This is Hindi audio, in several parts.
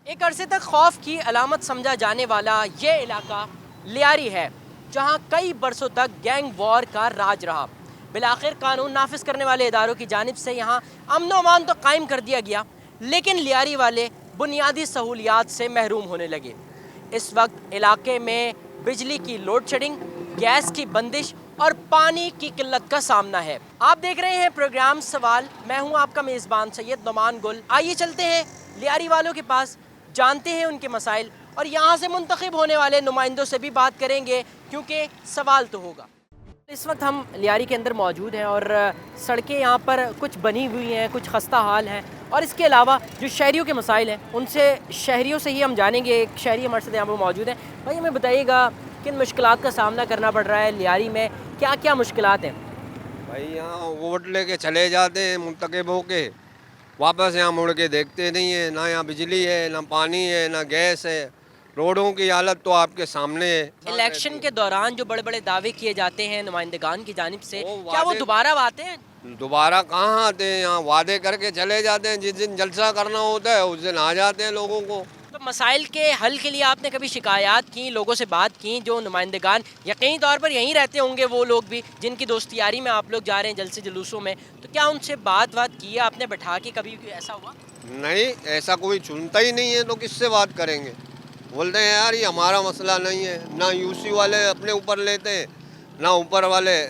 एक अरसे तक खौफ की अलामत समझा जाने वाला ये इलाका लियारी है, जहाँ कई बरसों तक गैंग वॉर का राज रहा। बिलाखिर कानून नाफिज करने वाले इदारों की जानिब से यहाँ अमन व अमान तो कायम कर दिया गया, लेकिन लियारी वाले बुनियादी सहूलियात से महरूम होने लगे। इस वक्त इलाके में बिजली की लोड शेडिंग, गैस की बंदिश और पानी की किल्लत का सामना है। आप देख रहे हैं प्रोग्राम सवाल, मैं हूं आपका मेज़बान सैयद नुमान गुल। आइए चलते हैं लियारी वालों के पास, जानते हैं उनके मसाइल और यहाँ से मुंतखब होने वाले नुमाइंदों से भी बात करेंगे, क्योंकि सवाल तो होगा। इस वक्त हम लियारी के अंदर मौजूद हैं और सड़कें यहाँ पर कुछ बनी हुई हैं, कुछ खस्ता हाल हैं, और इसके अलावा जो शहरियों के मसाइल हैं उनसे शहरियों से ही हम जानेंगे। एक शहरी हमारे साथ यहाँ पर मौजूद हैं। भाई हमें बताइएगा किन मुश्किलात का सामना करना पड़ रहा है लियारी में, क्या क्या मुश्किलात हैं? भाई यहाँ वोट लेके चले जाते हैं मुंतखब होके, वापस यहाँ मुड़ के देखते नहीं है। ना यहाँ बिजली है, ना पानी है, ना गैस है। रोडों की हालत तो आपके सामने है। इलेक्शन के दौरान जो बड़े बड़े दावे किए जाते हैं नुमाइंदगान की जानिब से, वो क्या वो वादे- दोबारा आते हैं? दोबारा कहाँ आते हैं? यहाँ वादे करके चले जाते हैं। जिस दिन जलसा करना होता है उस दिन आ जाते हैं लोगों को। तो मसाइल के हल के लिए आपने कभी शिकायत की, लोगों से बात की? जो नुमाइंदगान यकीनी तौर पर यहीं रहते होंगे, वो लोग भी जिनकी दोस्तियारी में आप लोग जा रहे हैं जलसे जुलूसों में, तो क्या उनसे बात की है आपने बैठा के? कभी ऐसा हुआ? नहीं, ऐसा कोई सुनता ही नहीं है तो किससे बात करेंगे। बोलते हैं यार ये हमारा मसला नहीं है। ना यूसी वाले अपने ऊपर लेते हैं, ना ऊपर वाले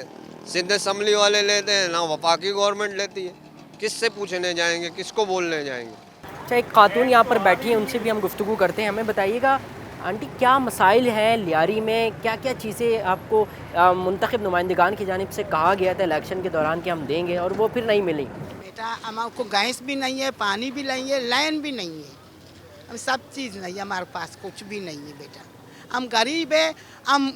सिंध असम्बली वाले लेते हैं, ना वफाकी गवर्नमेंट लेती है। किससे पूछने जाएंगे, किसको बोलने जाएंगे। अच्छा, एक खातून यहाँ पर बैठी हैं, उनसे भी हम गुफ्तगू करते हैं। हमें बताइएगा आंटी, क्या मसाइल हैं लियारी में? क्या क्या चीज़ें आपको मुंतखब नुमाइंदगान की जानिब से कहा गया था इलेक्शन के दौरान कि हम देंगे और वो फिर नहीं मिली? बेटा हमारे को गैस भी नहीं है, पानी भी नहीं है, लाइन भी नहीं है। हम सब चीज़ नहीं है, हमारे पास कुछ भी नहीं है बेटा। हम गरीब है, हम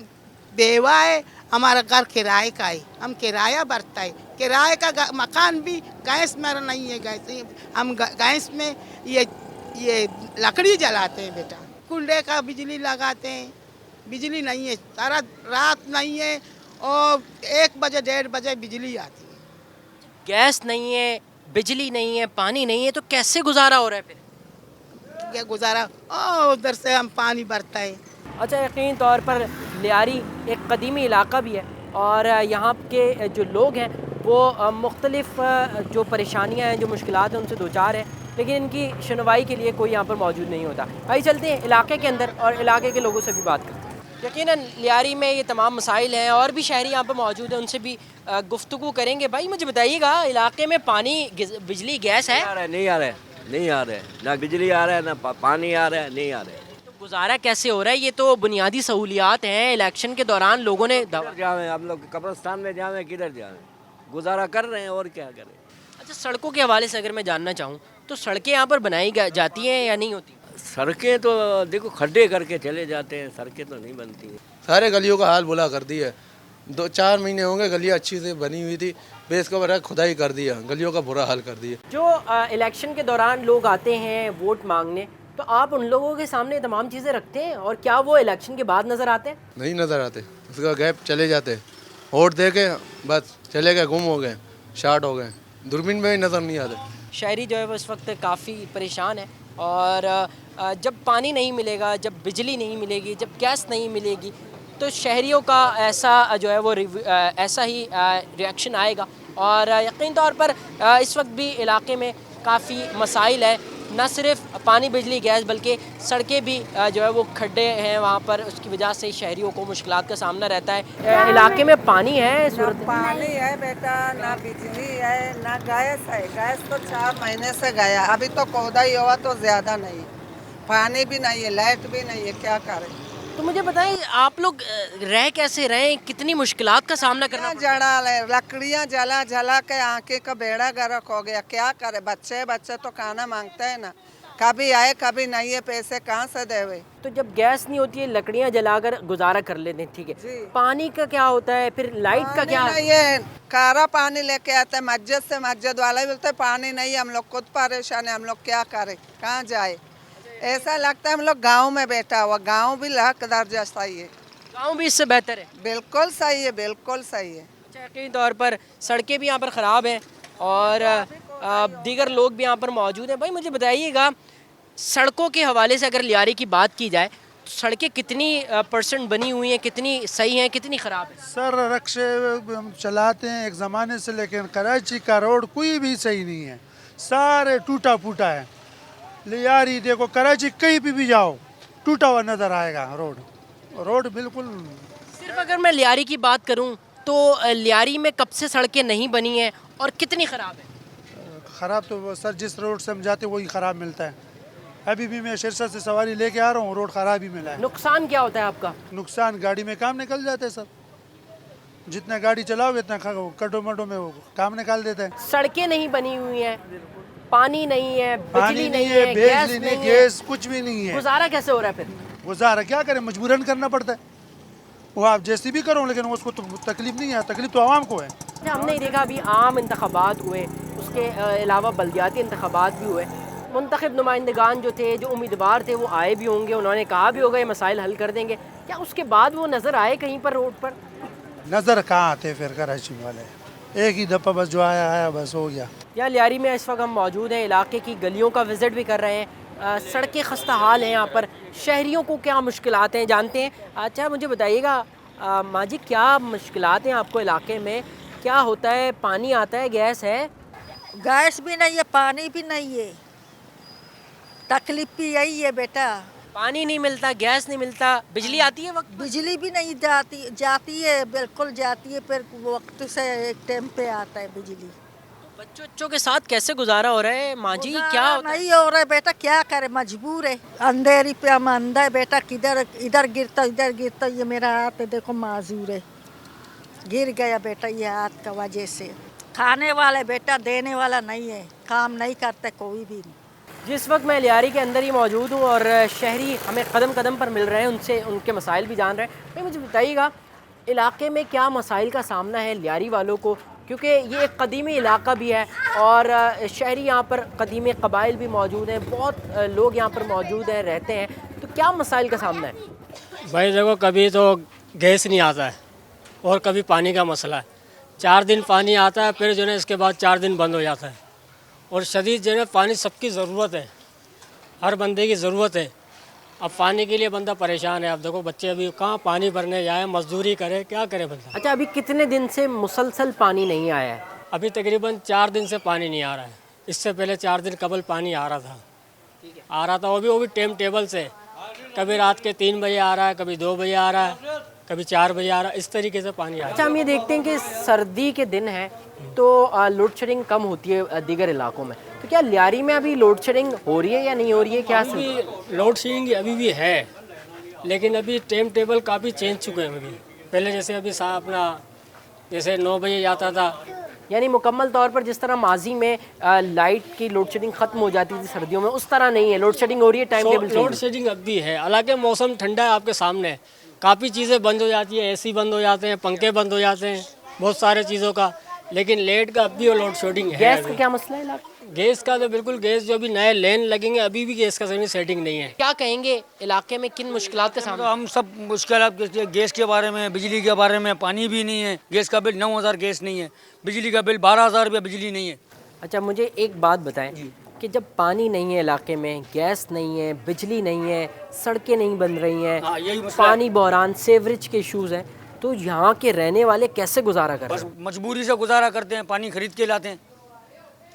बेवा है, हमारा घर किराए का है, हम किराया भरता है। किराए का मकान भी गैस मेरा नहीं है। गैस हम गैस में ये लकड़ी जलाते हैं बेटा। कुंडे का बिजली लगाते हैं, बिजली नहीं है, सारा रात नहीं है, और 1 बजे 1:30 बजे बिजली आती है। गैस नहीं है, बिजली नहीं है, पानी नहीं है, तो कैसे गुजारा हो रहा है फिर? क्या गुजारा, और उधर से हम पानी भरता है। अच्छा, यकीनी तौर पर लियारी एक कदीमी इलाका भी है और यहाँ के जो लोग हैं वो मुख्तलिफ जो परेशानियाँ हैं, जो मुश्किलात हैं, उनसे दो चार हैं, लेकिन इनकी सुनवाई के लिए कोई यहाँ पर मौजूद नहीं होता। भाई चलते हैं इलाके के अंदर और इलाके के लोगों से भी बात करते हैं। यकीनन लियारी में ये तमाम मसाइल हैं और भी शहरी यहाँ पर मौजूद हैं, उनसे भी गुफ्तगू करेंगे। भाई मुझे बताइएगा, इलाके में पानी, बिजली, गैस है? नहीं आ रहे, नहीं आ रहे। ना बिजली आ रहा है, ना पानी आ रहा है, नहीं आ रहे। तो गुजारा कैसे हो रहा है? ये तो बुनियादी सहूलियात हैं। इलेक्शन के दौरान लोगों ने किधर जावे हम लोग? कब्रिस्तान में जावे, किधर जावे? गुजारा कर रहे हैं और क्या करें। अच्छा, सड़कों के हवाले से अगर मैं जानना चाहूँ तो सड़कें यहाँ पर बनाई जाती हैं या नहीं होती? सड़कें तो देखो खड्डे करके चले जाते हैं, सड़कें तो नहीं बनती हैं। सारे गलियों का हाल बुरा कर दिया है। 2-4 महीने होंगे, गलियाँ अच्छी से बनी हुई थी, बेस का बड़ा खुदाई कर दिया, गलियों का बुरा हाल कर दिया। जो इलेक्शन के दौरान लोग आते हैं वोट मांगने, तो आप उन लोगों के सामने तमाम चीज़ें रखते हैं और क्या वो इलेक्शन के बाद नज़र आते हैं? नहीं नज़र आते, उसका गैप चले जाते, वोट दे के बस चले गए, गुम हो गए, शार्ट हो गए, दूरबीन में भी नज़र नहीं आते। शहरी जो है वो इस वक्त काफ़ी परेशान है और जब पानी नहीं मिलेगा, जब बिजली नहीं मिलेगी, जब गैस नहीं मिलेगी, तो शहरियों का ऐसा जो है वो ऐसा ही रिएक्शन आएगा। और यकीन तौर पर इस वक्त भी इलाके में काफ़ी मसाइल है, न सिर्फ पानी, बिजली, गैस, बल्कि सड़कें भी जो है वो खड्डे हैं वहाँ पर, उसकी वजह से शहरियों को मुश्किलात का सामना रहता है। इलाके में पानी है? सूरत पानी है बेटा, ना बिजली है, ना गैस है। गैस तो 4 महीने से गया, अभी तो कोदा ही हुआ तो ज़्यादा नहीं। पानी भी नहीं है, लाइट भी नहीं है, क्या करें। तो मुझे बताएं, आप लोग रह कैसे रहे? कितनी मुश्किलात का सामना करना पड़ता है? जड़ा लकड़ियाँ जला जला के आंखें का बेड़ा गर्क हो गया, क्या करे। बच्चे तो खाना मांगते हैं ना, कभी आए कभी नहीं है, पैसे कहाँ से देवे। तो जब गैस नहीं होती है, लकड़ियाँ जलाकर गुजारा कर लेते हैं, ठीक है। जी। पानी का क्या होता है फिर? लाइट का क्या? नहीं है, कारा पानी लेके आते हैं मस्जिद से, मस्जिद वाले बोलते पानी नहीं है, हम लोग खुद परेशान है, हम लोग क्या करें, कहाँ जाए। ऐसा लगता है हम लोग गांव में बैठा हुआ। गांव भी हक दर्जा सही है, गाँव भी इससे बेहतर है। बिल्कुल सही है, बिल्कुल सही है। अच्छा, यकीनी तौर पर सड़कें भी यहाँ पर ख़राब हैं और दीगर लोग भी यहाँ पर मौजूद हैं। भाई मुझे बताइएगा, सड़कों के हवाले से अगर लियारी की बात की जाए तो सड़कें कितनी % बनी हुई हैं, कितनी सही हैं, कितनी ख़राब है? सर रक्शे हम चलाते हैं एक ज़माने से, लेकिन कराची का रोड कोई भी सही नहीं है, सारे टूटा फूटा है। लियारी देखो, कराची कहीं भी जाओ टूटा हुआ नज़र आएगा रोड बिल्कुल। सिर्फ अगर मैं लियारी की बात करूं तो लियारी में कब से सड़कें नहीं बनी हैं और कितनी ख़राब है? ख़राब तो सर जिस रोड से हम जाते वही ख़राब मिलता है। अभी भी मैं सिरसा से सवारी लेके आ रहा हूँ, रोड ख़राब ही मिला है। नुकसान क्या होता है आपका? नुकसान गाड़ी में काम निकल जाते हैं सर, जितना गाड़ी चलाओगे इतना कटो मटो में वो काम निकाल देते हैं। सड़कें नहीं बनी हुई हैं, पानी नहीं है, पानी बिजली नहीं है, गैस बिजली नहीं नहीं, है, गैस कुछ भी नहीं है। गुजारा कैसे हो रहा है फिर? गुजारा क्या करें, मजबूरन करना पड़ता है। वो आप जैसी भी करो, लेकिन उसको तो तकलीफ नहीं है, तकलीफ तो आवाम को है। हमने देखा अभी आम इंतखाबात हुए, उसके अलावा बल्दियाती इंतखाबात भी हुए। मुंतखब नुमाइंदगान जो थे, जो उम्मीदवार थे, वो आए भी होंगे, उन्होंने कहा भी होगा ये मसाइल हल कर देंगे। क्या उसके बाद वो नज़र आए कहीं पर रोड पर? नज़र कहाँ आते फिर कराची वाले, एक ही दफ़ा बस जो आया बस हो गया। यहाँ लियारी में इस वक्त हम मौजूद हैं, इलाके की गलियों का विज़िट भी कर रहे हैं। सड़कें खस्ता हाल हैं, यहाँ पर शहरियों को क्या मुश्किलात हैं जानते हैं। अच्छा मुझे बताइएगा माँ जी, क्या मुश्किलात हैं आपको इलाके में? क्या होता है, पानी आता है, गैस है? गैस भी नहीं है, पानी भी नहीं है, तकलीफ भी यही है बेटा। पानी नहीं मिलता, गैस नहीं मिलता, बिजली आती है वक्त पर? बिजली भी नहीं जाती है, बिल्कुल जाती है, फिर वक्त से एक टाइम पे आता है बिजली। बच्चों के साथ कैसे गुजारा हो रहा है माँ जी? क्या होता है? नहीं हो रहा है बेटा, क्या करे, मजबूर है। अंधेरी पे हम अंधा है बेटा, किधर इधर गिरता, ये मेरा हाथ है देखो माजूर है, गिर गया बेटा ये हाथ का वजह से। खाने वाले बेटा, देने वाला नहीं है, काम नहीं करते कोई भी नहीं। जिस वक्त मैं लियारी के अंदर ही मौजूद हूँ और शहरी हमें कदम कदम पर मिल रहे हैं, उनसे उनके मसाइल भी जान रहे हैं। भाई मुझे बताइएगा इलाके में क्या मसाइल का सामना है लियारी वालों को, क्योंकि ये एक कदीमी इलाका भी है और शहरी यहाँ पर कदीमी कबाइल भी मौजूद हैं, बहुत लोग यहाँ पर मौजूद हैं, रहते हैं, तो क्या मसाइल का सामना है? भाई देखो, कभी तो गैस नहीं आता है और कभी पानी का मसला है। 4 दिन पानी आता है, फिर जो है इसके बाद 4 दिन बंद हो जाता है। और शदीद जो है पानी सबकी ज़रूरत है, हर बंदे की ज़रूरत है। अब पानी के लिए बंदा परेशान है। अब देखो बच्चे अभी कहाँ पानी भरने जाए, मजदूरी करे, क्या करे बंदा। अच्छा अभी कितने दिन से मुसलसल पानी नहीं आया है? अभी तकरीबन 4 दिन से पानी नहीं आ रहा है। इससे पहले 4 दिन कबल पानी आ रहा था, वो भी टाइम टेबल से। कभी रात के 3 बजे आ रहा है, कभी 2 बजे आ रहा है, कभी 4 बजे आ रहा है, इस तरीके से पानी आ रहा है। अच्छा हम ये देखते हैं कि सर्दी के दिन है तो लोड शेडिंग कम होती है दीगर इलाकों में, तो क्या लियारी में अभी लोड शेडिंग हो रही है या नहीं हो रही है? क्या अभी लोड शेडिंग अभी भी है, लेकिन अभी टाइम टेबल काफ़ी चेंज चुके हैं। अभी पहले जैसे अभी अपना जैसे 9 बजे जाता था, यानी मुकम्मल तौर पर जिस तरह माजी में लाइट की लोड शेडिंग ख़त्म हो जाती थी सर्दियों में, उस तरह नहीं है, लोड शेडिंग हो रही है, टाइम टेबल लोड शेडिंग अब भी है। हालांकि मौसम ठंडा है, आपके सामने काफ़ी चीज़ें बंद हो जाती है, एसी बंद हो जाते हैं, पंखे बंद हो जाते हैं, बहुत सारे चीज़ों का, लेकिन लेट का अब भी वो लोड शेडिंग है। गैस का क्या मसला है? गैस का तो बिल्कुल, गैस जो अभी नए लेन लगेंगे अभी भी गैस का सही सेटिंग नहीं है। क्या कहेंगे इलाके में किन मुश्किलात का सामना? हम सब मुश्किल गैस के बारे में, बिजली के बारे में, पानी भी नहीं है, गैस का बिल 9,000 गैस नहीं है, बिजली का बिल 12,000 रुपया बिजली नहीं है। अच्छा मुझे एक बात बताएं कि जब पानी नहीं है इलाके में, गैस नहीं है, बिजली नहीं है, सड़कें नहीं बन रही हैं, पानी बहरान, सेवरेज के इशूज़ हैं, तो यहाँ के रहने वाले कैसे गुजारा कर रहे हैं? बस मजबूरी से गुजारा करते हैं, पानी खरीद के लाते हैं,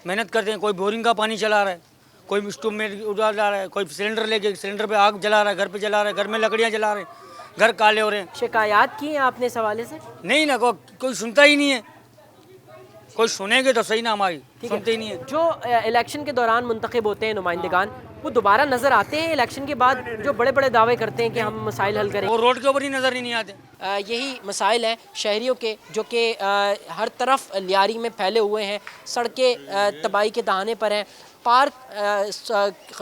मेहनत करते हैं। कोई बोरिंग का पानी चला रहा है, कोई स्टोव में उड़ा रहा है, कोई सिलेंडर लेके सिलेंडर पे आग जला रहा है, घर पे जला रहा है, घर में लकड़ियाँ जला रहे हैं, घर काले हो रहे हैं। शिकायत की है आपने इस हवाले से? नहीं ना, कोई सुनता ही नहीं है। कोई सुनेंगे तो सही ना, हमारी सुनते ही नहीं है। जो इलेक्शन के दौरान मुंतखब होते हैं नुमाइंदगान, वो दोबारा नज़र आते हैं इलेक्शन के बाद, जो बड़े बड़े दावे करते हैं कि हम मसाइल हल करेंगे? वो रोड के ऊपर ही नज़र ही नहीं आते। यही मसाइल हैं शहरियों के, जो कि हर तरफ लियारी में फैले हुए हैं। सड़कें तबाही के दहाने पर हैं, पार्क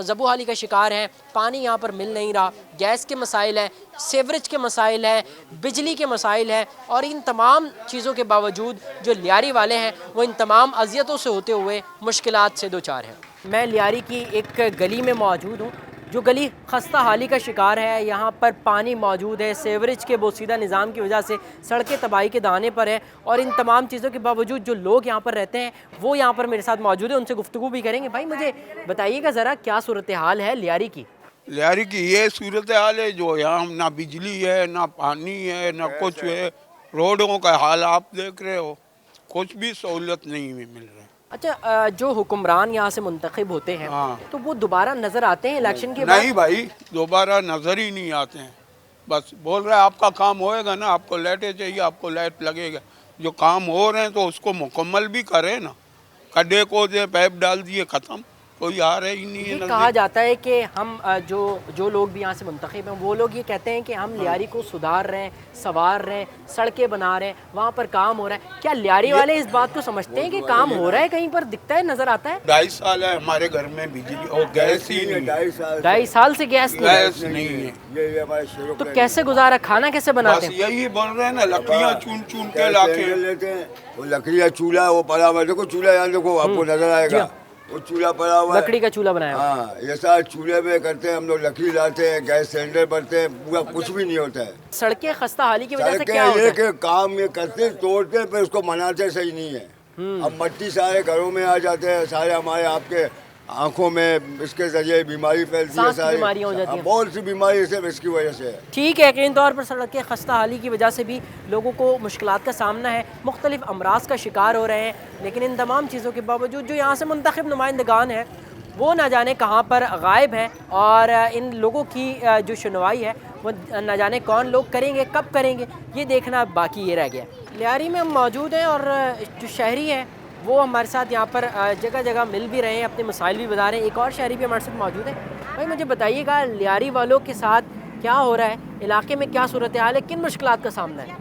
ज़बूहाली का शिकार हैं, पानी यहाँ पर मिल नहीं रहा, गैस के मसाइल हैं, सेवरेज के मसाइल हैं, बिजली के मसाइल हैं, और इन तमाम चीज़ों के बावजूद जो लियारी वाले हैं वो इन तमाम अजियतों से होते हुए मुश्किलात से दो चार हैं। मैं लियारी की एक गली में मौजूद हूँ जो गली खस्ता हाली का शिकार है, यहाँ पर पानी मौजूद है, सेवरेज के बोसीदा निज़ाम की वजह से सड़कें तबाही के दाने पर हैं, और इन तमाम चीज़ों के बावजूद जो लोग यहाँ पर रहते हैं वो यहाँ पर मेरे साथ मौजूद है, उनसे गुफ्तगू भी करेंगे। भाई मुझे बताइएगा ज़रा क्या सूरत हाल है लियारी की? लियारी की ये सूरत हाल है जो यहाँ ना बिजली है, ना पानी है, ना कुछ है। रोडों का हाल आप देख रहे हो, कुछ भी सहूलत नहीं मिल रहा है। अच्छा, जो हुक्मरान यहाँ से मुंतखब होते हैं हाँ। तो वो दोबारा नज़र आते हैं इलेक्शन के बाद? नहीं भाई, दोबारा नजर ही नहीं आते हैं। बस बोल रहे हैं आपका काम होएगा ना, आपको लाइटें चाहिए, आपको लाइट लगेगा। जो काम हो रहे हैं तो उसको मुकम्मल भी करें ना। खड्डे को दे, पाइप डाल दिए, ख़त्म। कोई आ रहा ही नहीं है। ये कहा जाता है कि हम जो लोग भी यहाँ से मुंतखब हैं वो लोग ये कहते हैं कि हम लियारी को सुधार रहे हैं, संवार रहे हैं, सड़कें बना रहे हैं, वहाँ पर काम हो रहा है। क्या लियारी वाले इस बात को समझते हैं कि काम हो रहा है, कहीं पर दिखता है, नजर आता है? 2.5 साल है हमारे घर में बिजली और गैस ही नहीं। 2.5 साल से गैस नहीं है। तो कैसे गुजारा, खाना कैसे बनाते हैं? यही बोल रहे हैं ना, लकड़ियाँ चुन चुन के लाके लेते हैं। वो लकड़ियाँ, चूल्हा वो पड़ा हुआ, देखो चूल्हा यहाँ देखो, आपको नजर आएगा वो चूल्हा पड़ा हुआ है, लकड़ी का चूल्हा बनाया। हाँ, ये सारा चूल्हे में करते हैं हम लोग। लकड़ी लाते हैं, गैस सिलेंडर भरते हैं, पूरा कुछ भी नहीं होता है। सड़कें खस्ता हाली की वजह से क्या होता है? के काम ये करते तोड़ते हैं, फिर उसको मनाते सही नहीं है। अब मट्टी सारे घरों में आ जाते हैं, सारे हमारे आपके आंखों में इसके जरिए बीमारी फैलती है, सारी बीमारियां हो जाती हैं। बहुत सी बीमारी सिर्फ इसकी वजह से है। ठीक है, यकीन तौर पर सड़कें खस्ता हाली की वजह से भी लोगों को मुश्किलात का सामना है, मुख्तलिफ अमराज का शिकार हो रहे हैं, लेकिन इन तमाम चीज़ों के बावजूद जो यहाँ से मुंतखब नुमाइंदगान हैं वो ना जाने कहाँ पर गायब हैं, और इन लोगों की जो सुनवाई है वो न जाने कौन लोग करेंगे, कब करेंगे, ये देखना बाकी ये रह गया। लियारी में हम मौजूद हैं और जो शहरी हैं वो हमारे साथ यहाँ पर जगह जगह मिल भी रहे हैं, अपने मसाइल भी बता रहे हैं। एक और शहरी भी हमारे साथ मौजूद है। भाई मुझे बताइएगा लियारी वालों के साथ क्या हो रहा है, इलाके में क्या सूरत हाल है, किन मुश्किलात का सामना है?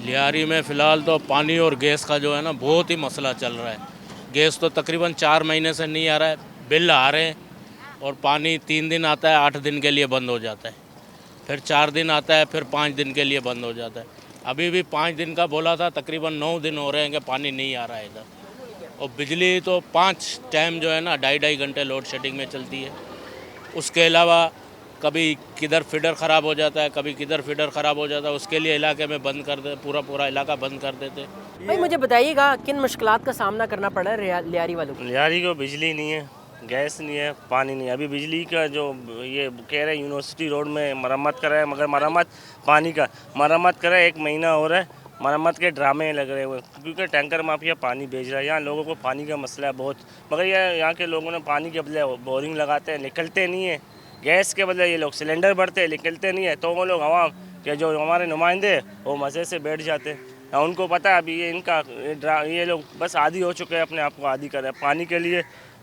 लियारी में फ़िलहाल तो पानी और गैस का जो है ना बहुत ही मसला चल रहा है। गैस तो तकरीबन 4 महीने से नहीं आ रहा है, बिल आ रहे हैं, और पानी 3 दिन आता है, 8 दिन के लिए बंद हो जाता है, फिर 4 दिन आता है, फिर 5 दिन के लिए बंद हो जाता है। अभी भी 5 दिन का बोला था, तकरीबन 9 दिन हो रहे हैं कि पानी नहीं आ रहा है इधर। और बिजली तो 5 टाइम जो है ना 2.5 घंटे लोड शेडिंग में चलती है। उसके अलावा कभी किधर फीडर ख़राब हो जाता है, कभी किधर फीडर ख़राब हो जाता है, उसके लिए इलाके में बंद कर दे, पूरा इलाका बंद कर देते। भाई मुझे बताइएगा किन मुश्किलात का सामना करना पड़ रहा है लियारी वालों को? लियारी को बिजली नहीं है, गैस नहीं है, पानी नहीं है। अभी बिजली का जो ये कह रहे हैं यूनिवर्सिटी रोड में मरम्मत कर रहे हैं, मगर मरम्मत पानी का मरम्मत कर रहे हैं, 1 महीना हो रहा है, मरम्मत के ड्रामे लग रहे हुए, क्योंकि टैंकर माफिया पानी भेज रहा है। यहाँ लोगों को पानी का मसला है बहुत, मगर यहाँ के लोगों ने पानी के बदले बोरिंग लगाते हैं, निकलते नहीं है। गैस के बदले ये लोग सिलेंडर भरते हैं, निकलते नहीं है। तो वो लोग आवाम के जो हमारे नुमाइंदे वो मज़े से बैठ जाते हैं। उनको पता है अभी ये इनका ये लोग बस आदी हो चुके हैं, अपने आप को आदी कर रहे हैं। पानी के लिए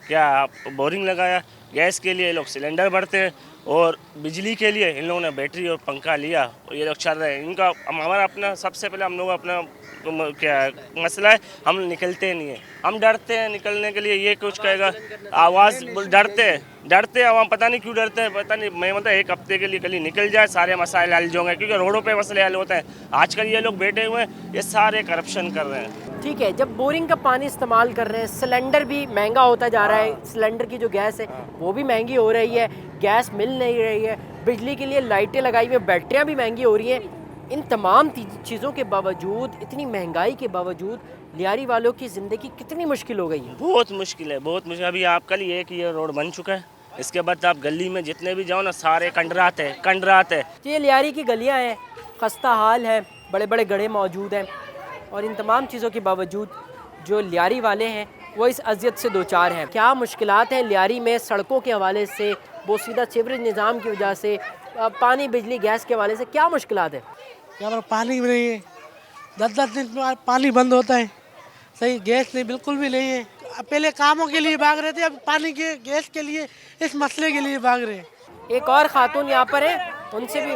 क्या बोरिंग लगाया, गैस के लिए लोग सिलेंडर भरते हैं, और बिजली के लिए इन लोगों ने बैटरी और पंखा लिया और ये लोग चल रहे हैं। इनका हमारा अपना सबसे पहले हम लोग अपना क्या मसला है, हम निकलते नहीं हैं, हम डरते हैं निकलने के लिए। ये कुछ कहेगा आवाज़, डरते हैं, पता नहीं क्यों डरते हैं, पता नहीं। मैं मतलब 1 हफ्ते के लिए कल निकल जाए सारे मसाइल हल होंगे, क्योंकि रोडों पे मसले हल होते हैं। आजकल ये लोग बैठे हुए हैं, ये सारे करप्शन कर रहे हैं। ठीक है, जब बोरिंग का पानी इस्तेमाल कर रहे हैं, सिलेंडर भी महंगा होता जा रहा है, सिलेंडर की जो गैस है वो भी महंगी हो रही है, गैस मिल नहीं रही है, बिजली के लिए लाइटें लगाई हुई, बैटरियाँ भी महंगी हो रही हैं। इन तमाम चीज़ों के बावजूद, इतनी महंगाई के बावजूद लियारी वालों की ज़िंदगी कितनी मुश्किल हो गई है? बहुत मुश्किल है, बहुत मुश्किल। अभी आप कल एक ये रोड बन चुका है, इसके बाद आप गली में जितने भी जाओ ना सारे कंडरात है। ये लियारी की गलियाँ हैं, खस्ता हाल है, बड़े बड़े गड्ढे मौजूद हैं, और इन तमाम चीज़ों के बावजूद जो लियारी वाले हैं वो इस अजियत से दो चार हैं। क्या मुश्किलात हैं लियारी में सड़कों के हवाले से, बोसीदा सीवरेज निज़ाम की वजह से, पानी बिजली गैस के हवाले से क्या मुश्किलात है? यहाँ पर पानी भी नहीं है, 10-10 दिन में पानी बंद होता है, सही गैस नहीं, बिल्कुल भी नहीं है। पहले कामों के लिए भाग रहे थे, अब पानी के गैस के लिए, इस मसले के लिए भाग रहे हैं। एक और खातून यहाँ पर है, उनसे भी।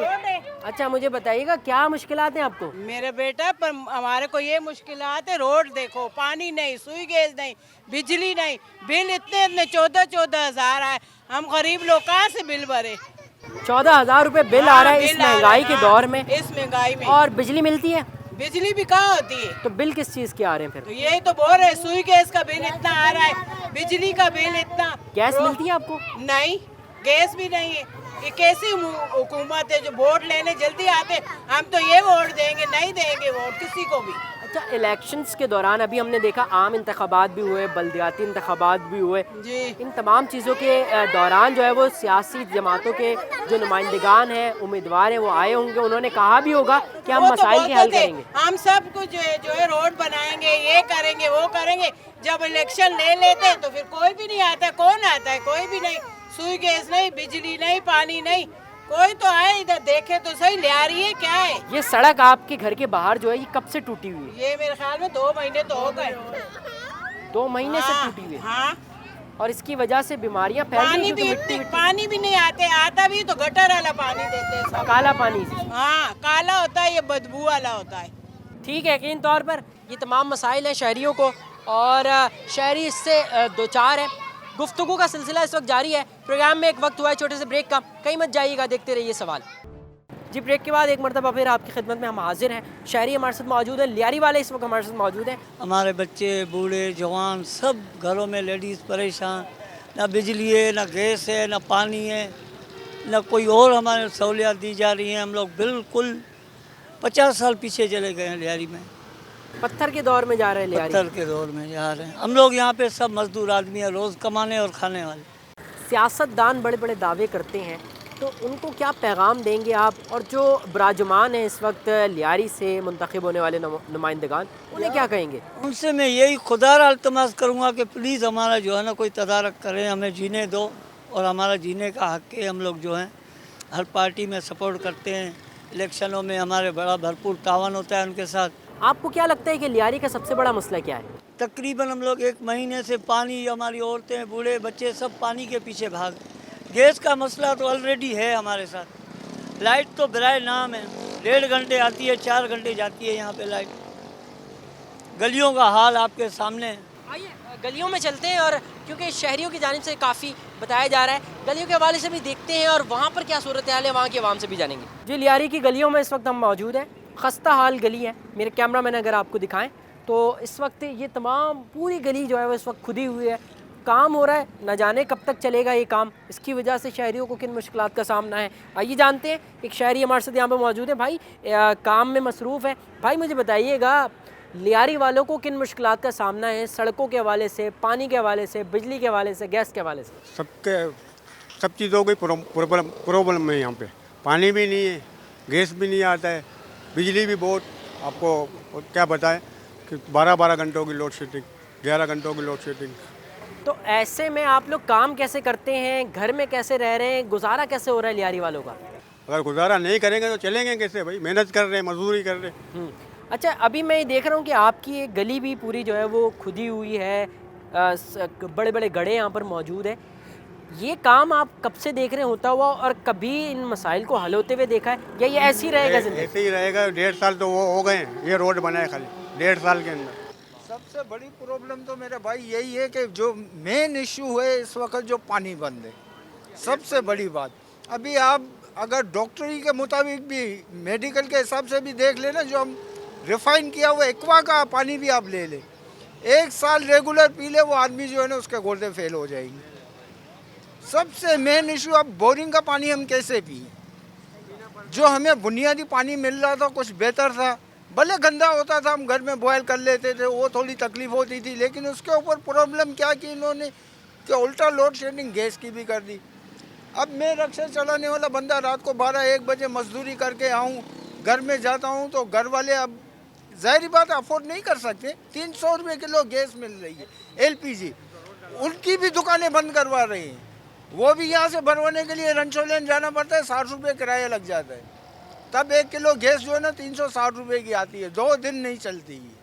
अच्छा मुझे बताइएगा क्या मुश्किलात हैं आपको? मेरे बेटा पर हमारे को ये मुश्किलात है, रोड देखो, पानी नहीं, सुई गैस नहीं, बिजली नहीं, बिल इतने 14 हज़ार आए, हम गरीब लोग कहाँ से बिल भरे? 14,000 रुपये बिल आ रहा है इस महंगाई के दौर में। इस महंगाई में। और बिजली मिलती है? बिजली भी कहाँ होती है? तो बिल किस चीज़ के आ रहे हैं फिर? तो यही तो बोल रहे, सुई गैस का बिल इतना आ रहा है, बिजली का बिल इतना। गैस मिलती है आपको? नहीं, गैस भी नहीं है। ये कैसी हुकूमत है जो वोट लेने जल्दी आते, हम तो ये वोट देंगे, नहीं देंगे वोट किसी को भी। अच्छा, इलेक्शंस के दौरान अभी हमने देखा आम इंतखाबात भी हुए, बल्दियाती इंतखाबात भी हुए जी। इन तमाम चीज़ों के दौरान जो है वो सियासी जमातों के जो नुमाइंदगान हैं, उम्मीदवार हैं, वो आए होंगे, उन्होंने कहा भी होगा कि हम मसाइल के हल करेंगे, हम सब कुछ जो है रोड बनाएंगे, ये करेंगे, वो करेंगे। जब इलेक्शन ले लेते हैं तो फिर कोई भी नहीं आता। कौन आता है? कोई भी नहीं। सुई गैस नहीं, बिजली नहीं, पानी नहीं, कोई तो आए इधर देखे तो सही। ले आ रही है क्या है? ये सड़क आपके घर के बाहर जो है ये कब से टूटी हुई है? ये मेरे ख्याल में 2 महीने तो हो गए। 2 महीने से टूटी हुई है। हाँ, और इसकी वजह से बीमारियां फैल रही हैं। पानी भी नहीं आते, आता भी तो गटर वाला पानी देते हैं सब। काला पानी। हाँ, काला होता है, ये बदबू वाला होता है। ठीक है, यकीन तौर पर ये तमाम मसाइल हैं शहरियों को, और शहरी इससे दो चार है। गुफ्तगू का सिलसिला इस वक्त जारी है। प्रोग्राम में एक वक्त हुआ है छोटे से ब्रेक का, कहीं मत जाइएगा, देखते रहिए सवाल। जी, ब्रेक के बाद एक मरतबा फिर आपकी खिदमत में हम हाजिर हैं। शहरी हमारे साथ मौजूद है, लियारी वाले इस वक्त हमारे साथ मौजूद हैं। हमारे बच्चे, बूढ़े, जवान सब घरों में लेडीज़ परेशान, ना बिजली है, ना गैस है, ना पानी है, ना कोई और हमारे सहूलियात दी जा रही हैं। हम लोग बिल्कुल 50 साल पीछे चले गए हैं लियारी में। पत्थर के दौर में जा रहे हैं लियारी। पत्थर के दौर में जा रहे हैं हम लोग। यहाँ पे सब मजदूर आदमी है, रोज़ कमाने और खाने वाले। सियासतदान बड़े बड़े दावे करते हैं, तो उनको क्या पैगाम देंगे आप? और जो बराजमान है इस वक्त लियारी से मुंतखब होने वाले नुमाइंदगान, उन्हें क्या कहेंगे? उनसे मैं यही खुदारा अल्तमास करूँगा कि प्लीज़ हमारा जो है ना कोई तदारक करें, हमें जीने दो, और हमारा जीने का हक़ है। हम लोग जो हैं हर पार्टी में सपोर्ट करते हैं, इलेक्शनों में हमारे बड़ा भरपूर तावन होता है उनके साथ। आपको क्या लगता है कि लियारी का सबसे बड़ा मसला क्या है? तकरीबन हम लोग 1 महीने से पानी, हमारी औरतें, बूढ़े, बच्चे सब पानी के पीछे भाग। गैस का मसला तो ऑलरेडी है हमारे साथ। लाइट तो बराए नाम है, 1.5 घंटे आती है, 4 घंटे जाती है यहाँ पे लाइट। गलियों का हाल आपके सामने है। आइए गलियों में चलते हैं, और क्योंकि शहरियों की जानिब से काफ़ी बताया जा रहा है, गलियों के हवाले से भी देखते हैं और वहाँ पर क्या सूरत हाल है वहाँ की आवाम से भी जानेंगे। जी, लियारी की गलियों में इस वक्त हम मौजूद हैं। खस्ता हाल गली है। मेरे कैमरा मैन अगर आपको दिखाएं तो इस वक्त ये तमाम पूरी गली जो है वो इस वक्त खुदी हुई है, काम हो रहा है, न जाने कब तक चलेगा ये काम। इसकी वजह से शहरियों को किन मुश्किलात का सामना है, आइए जानते हैं। एक शहरी हमारे साथ यहाँ पर मौजूद है। भाई काम में मसरूफ़ है। भाई मुझे बताइएगा, लियारी वालों को किन मुश्किलात का सामना है, सड़कों के हवाले से, पानी के हवाले से, बिजली के हवाले से, गैस के हवाले से? सब चीज़ों की प्रॉब्लम है यहाँ पे। पानी भी नहीं है, गैस भी नहीं आता है, बिजली भी बहुत, आपको क्या बताएं कि 12-12 घंटों की लोड शेडिंग, 11 घंटों की लोड शेडिंग। तो ऐसे में आप लोग काम कैसे करते हैं, घर में कैसे रह रहे हैं, गुजारा कैसे हो रहा है लियारी वालों का? अगर गुजारा नहीं करेंगे तो चलेंगे कैसे भाई? मेहनत कर रहे हैं, मजदूरी कर रहे हैं। अच्छा, अभी मैं देख रहा हूँ कि आपकी एक गली भी पूरी जो है वो खुदी हुई है, बड़े बड़े गड्ढे यहाँ पर मौजूद है। ये काम आप कब से देख रहे हैं होता हुआ, और कभी इन मसाइल को हल होते हुए देखा है, या ये ऐसे ही रहेगा ज़िंदगी? ऐसे ही रहेगा। 1.5 साल तो वो हो गए हैं, ये रोड बनाए खाली 1.5 साल के अंदर। सबसे बड़ी प्रॉब्लम तो मेरे भाई यही है कि जो मेन इशू है इस वक्त, जो पानी बंद है, सबसे बड़ी बात। अभी आप अगर डॉक्टरी के मुताबिक भी, मेडिकल के हिसाब से भी देख लेना, जो हम रिफाइन किया हुआ एक्वा का पानी भी आप ले लें, 1 साल रेगुलर पी ले, वो आदमी जो है ना उसके गुर्दे फेल हो जाएंगे। सबसे मेन इशू, अब बोरिंग का पानी हम कैसे पिए? जो हमें बुनियादी पानी मिल रहा था कुछ बेहतर था, भले गंदा होता था, हम घर में बॉयल कर लेते थे, वो थोड़ी तकलीफ होती थी, लेकिन उसके ऊपर प्रॉब्लम क्या की इन्होंने कि उल्टा लोड शेडिंग गैस की भी कर दी। अब मैं रिक्शा चलाने वाला बंदा रात को 12-1 बजे मजदूरी करके आऊँ, घर में जाता हूँ तो घर वाले अब ज़ाहिर बात अफोर्ड नहीं कर सकते। 300 रुपये किलो गैस मिल रही है, LPG, उनकी भी दुकानें बंद करवा रही हैं। वो भी यहाँ से भरवाने के लिए रंचोलेन जाना पड़ता है, 60 रुपये किराया लग जाता है। तब 1 किलो गैस जो है ना 360 रुपये की आती है, 2 दिन नहीं चलती है।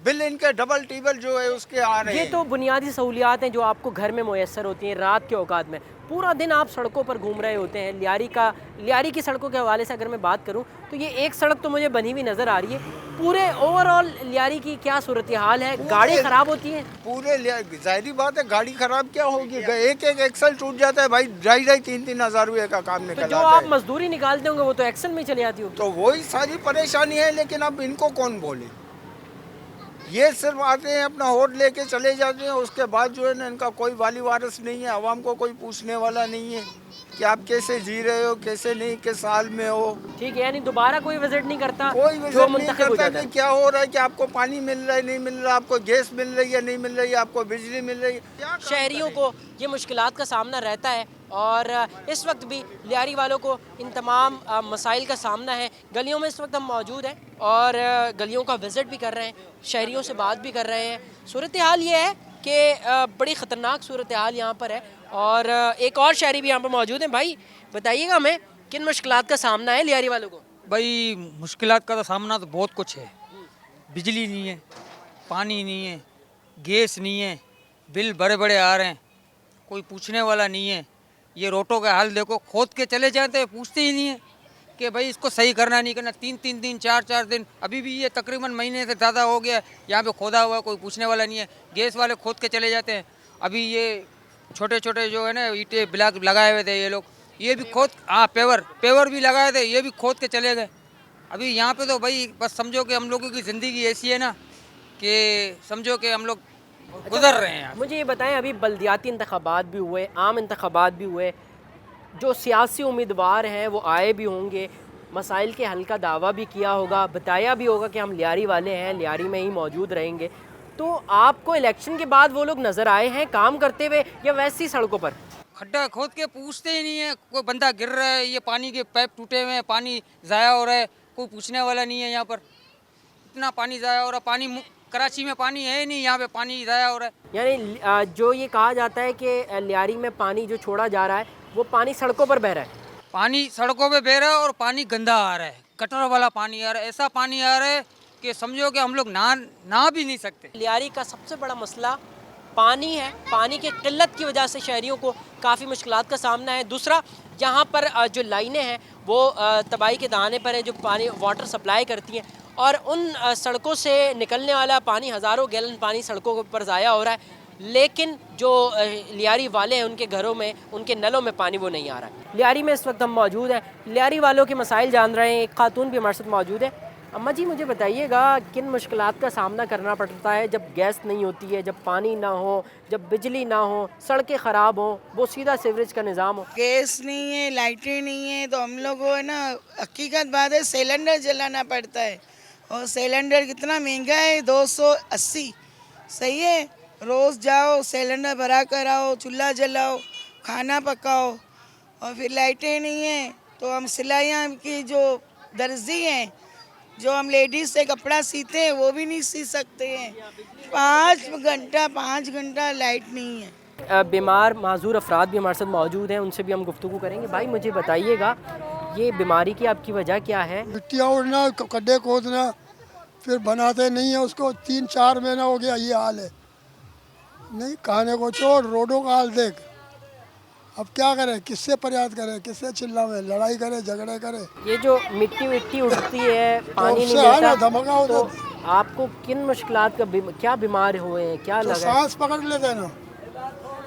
बिल इनके डबल टिबल जो है उसके आ रहे हैं। ये तो बुनियादी सहूलियात हैं जो आपको घर में मुयस्सर होती हैं। रात के औकात में पूरा दिन आप सड़कों पर घूम रहे होते हैं। लियारी की सड़कों के हवाले से अगर मैं बात करूं तो ये एक सड़क तो मुझे बनी हुई नज़र आ रही है। पूरे ओवरऑल लियारी की क्या सूरत हाल है? गाड़ी ख़राब होती है पूरे, ज़ाहिर बात है गाड़ी ख़राब क्या होगी, एक एक्सल टूट जाता है भाई, 2,500-3,000 हज़ार रुपये का काम निकल जो आप मजदूरी निकालते होंगे वो तो एक्सल में चली जाती होगी। तो वही सारी परेशानी है, लेकिन अब इनको कौन बोले? ये सिर्फ आते हैं, अपना वोट लेके चले जाते हैं, उसके बाद जो है ना इनका कोई वाली वारिस नहीं है, आवाम को कोई पूछने वाला नहीं है। कि आप कैसे जी रहे हो, कैसे नहीं, के साल में हो। ठीक है, यानी दोबारा कोई विजिट नहीं करता, कोई जो विजिट नहीं मुंतखब हो करता जाता कि है। क्या हो रहा है, कि आपको पानी मिल रहा है नहीं मिल रहा, आपको गैस मिल रही है नहीं मिल रही, आपको बिजली मिल रही है। शहरियों को ये मुश्किलात का सामना रहता है और इस वक्त भी लियारी वालों को इन तमाम मसाइल का सामना है। गलियों में इस वक्त हम मौजूद हैं और गलियों का विज़िट भी कर रहे हैं, शहरियों से बात भी कर रहे हैं। सूरत हाल ये है कि बड़ी ख़तरनाक सूरत हाल यहाँ पर है और एक और शहरी भी यहाँ पर मौजूद हैं। भाई बताइएगा हमें किन मुश्किलात का सामना है लियारी वालों को? भाई मुश्किलात का तो सामना तो बहुत कुछ है। बिजली नहीं है, पानी नहीं है, गैस नहीं है, बिल बड़े बड़े आ रहे हैं, कोई पूछने वाला नहीं है। ये रोडों का हाल देखो, खोद के चले जाते हैं, पूछते ही नहीं है कि भाई इसको सही करना नहीं करना। 3-3 दिन 4-4 दिन अभी भी ये तकरीबन महीने से ज़्यादा हो गया यहाँ पे खोदा हुआ, कोई पूछने वाला नहीं है। गैस वाले खोद के चले जाते हैं। अभी ये छोटे छोटे जो है ना ईंटें ब्लॉक लगाए हुए थे ये लोग, ये भी खोद, हाँ पेवर भी लगाए थे, ये भी खोद के चले गए। अभी यहाँ पे तो भाई बस समझो कि हम लोगों की ज़िंदगी ऐसी है ना कि समझो कि हम लोग गुजर रहे हैं। मुझे ये बताएं, अभी बल्दियाती इंतखाबात भी हुए, आम इंतखाबात भी हुए, जो सियासी उम्मीदवार हैं वो आए भी होंगे, मसाइल के हल का दावा भी किया होगा, बताया भी होगा कि हम लियारी वाले हैं, लियारी में ही मौजूद रहेंगे। तो आपको इलेक्शन के बाद वो लोग नज़र आए हैं काम करते हुए या वैसी सड़कों पर? खड्डा खोद के पूछते ही नहीं है, कोई बंदा गिर रहा है, ये पानी के पाइप टूटे हुए हैं, पानी ज़ाया हो रहा है, कोई पूछने वाला नहीं है। यहाँ पर इतना पानी ज़ाया हो रहा है, पानी कराची में पानी है ही नहीं, यहाँ पे पानी ज़ाया हो रहा है। यानी जो ये कहा जाता है कि लियारी में पानी जो छोड़ा जा रहा है वो पानी सड़कों पर बह रहा है। पानी सड़कों पे बह रहा है और पानी गंदा आ रहा है, गटर वाला पानी आ रहा है, ऐसा पानी आ रहा है कि समझो कि हम लोग नहा भी नहीं सकते। लियारी का सबसे बड़ा मसला पानी है। पानी की किल्लत की वजह से शहरियों को काफ़ी मुश्किलात का सामना है। दूसरा, यहाँ पर जो लाइनें हैं वो तबाही के दहाने पर है, जो पानी वाटर सप्लाई करती हैं और उन सड़कों से निकलने वाला पानी, हज़ारों गैलन पानी सड़कों पर ज़ाया हो रहा है, लेकिन जो लियारी वाले हैं उनके घरों में, उनके नलों में पानी वो नहीं आ रहा है। लियारी में इस वक्त हम मौजूद हैं, लियारी वालों के मसाइल जान रहे हैं। एक खातून भी हमारे साथ मौजूद है। अम्मा जी, मुझे बताइएगा किन मुश्किलात का सामना करना पड़ता है जब गैस नहीं होती है, जब पानी ना हो, जब बिजली ना हो, सड़कें ख़राब हो, वो सीधा सीवरेज का निज़ाम हो? गैस नहीं है, लाइटें नहीं है, तो हम लोग को है ना, हकीकत बात है, सिलेंडर जलाना पड़ता है और सिलेंडर कितना महंगा है, 280। सही है, रोज़ जाओ, सिलेंडर भरा कर आओ, चूल्हा जलाओ, खाना पकाओ, और फिर लाइटें नहीं है तो हम सिलाइयाँ की जो दर्जी हैं, जो हम लेडीज़ से कपड़ा सीते हैं वो भी नहीं सी सकते हैं। 5 घंटा लाइट नहीं है। बीमार माजूर अफराद भी हमारे साथ मौजूद हैं, उनसे भी हम गुफ्तगू करेंगे। भाई मुझे बताइएगा, ये बीमारी की आपकी वजह क्या है? मिट्टियाँ उड़ना, गड्ढे खोदना, फिर बनाते नहीं है उसको। 3-4 महीना हो गया ये हाल है। नहीं खाने को छोड़, रोडों का हाल देख। अब क्या करें, किससे फरियाद करें, किससे चिल्लाएं, लड़ाई करें, झगड़े करें। ये जो मिट्टी उड़ती है, पानी नहीं मिलता, धमाका होता, तो आपको किन मुश्किलात का क्या बीमार हुए हैं, क्या तो लगा? सांस पकड़ लेते हैं ना।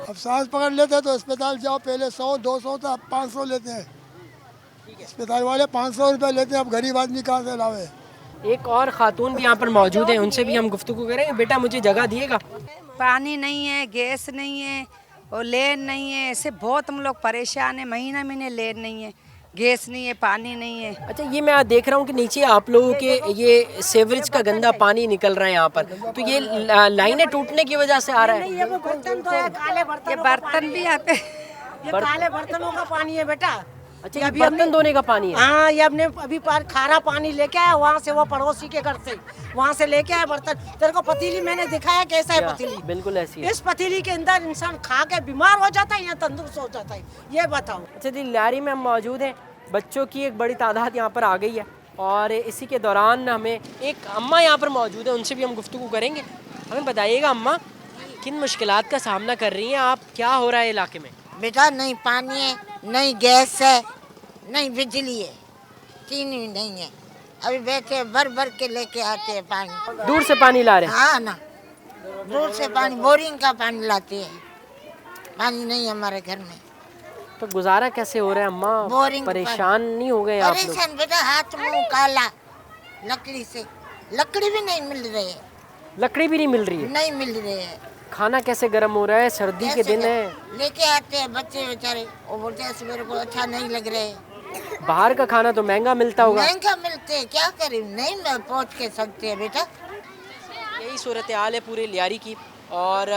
अब सांस पकड़ लेते हैं तो अस्पताल जाओ, पहले 100-200 था, अब 500 लेते हैं। अस्पताल वाले 500 रुपये लेते हैं, अब गरीब आदमी कहाँ से लावे। एक और खातून भी यहाँ पर मौजूद है, उनसे भी हम गुफ्तगू करेंगे। बेटा मुझे जगह दिएगा? पानी नहीं है, गैस नहीं है और लेन नहीं है, ऐसे बहुत हम लोग परेशान हैं। महीने लेन नहीं है, गैस नहीं है, पानी नहीं है। अच्छा, ये मैं देख रहा हूँ कि नीचे आप लोगों के ये सीवरेज का गंदा पानी निकल रहा है यहाँ पर, तो ये लाइनें टूटने की वजह से आ रहा है? ये बर्तन तो है, काले बर्तन, ये बर्तन भी आते, ये काले बर्तनों का पानी है बेटा। अच्छा, ये बर्तन धोने का पानी है? हाँ, ये हमने अभी खारा पानी लेके आया वहाँ से, वो पड़ोसी के घर से वहाँ से लेके आया बर्तन। तेरे को पतीली मैंने दिखाया कैसा है पतीली? बिल्कुल ऐसी है। इस पतीली के अंदर इंसान खा के बीमार हो जाता है या तंदुरुस्त हो जाता है, ये बताओ। अच्छा जी, लियारी में हम मौजूद हैं। बच्चों की एक बड़ी तादाद यहाँ पर आ गई है और इसी के दौरान हमें एक अम्मा यहाँ पर मौजूद है, उनसे भी हम गुफ्तगू करेंगे। हमें बताइएगा अम्मा, किन मुश्किलात का सामना कर रही हैं आप, क्या हो रहा है इलाके में? बेटा नहीं पानी है, नहीं गैस है, नहीं बिजली है, तीन ही नहीं है। अभी बैठे भर के लेके आते हैं पानी। दूर से पानी ला रहे हैं? हाँ ना, दूर से पानी, बोरिंग का पानी लाते हैं। पानी नहीं है हमारे घर में। तो गुजारा कैसे हो रहा है अम्मा? बोरिंग परेशान नहीं हो गए आप लोग? परेशान बेटा, हाथ मुंह काला, लकड़ी से, लकड़ी भी नहीं मिल रही है। लकड़ी भी नहीं मिल रही है? नहीं मिल रही है। खाना कैसे गर्म हो रहा है? सर्दी के दिन है। लेके आते हैं बच्चे बेचारे, वो बोलते हैं मेरे को अच्छा नहीं लग रहे। बाहर का खाना तो महंगा मिलता होगा। महंगा मिलते हैं, क्या करें, नहीं पहुँच के सकते हैं बेटा। यही सूरत हाल है पूरे लियारी की, और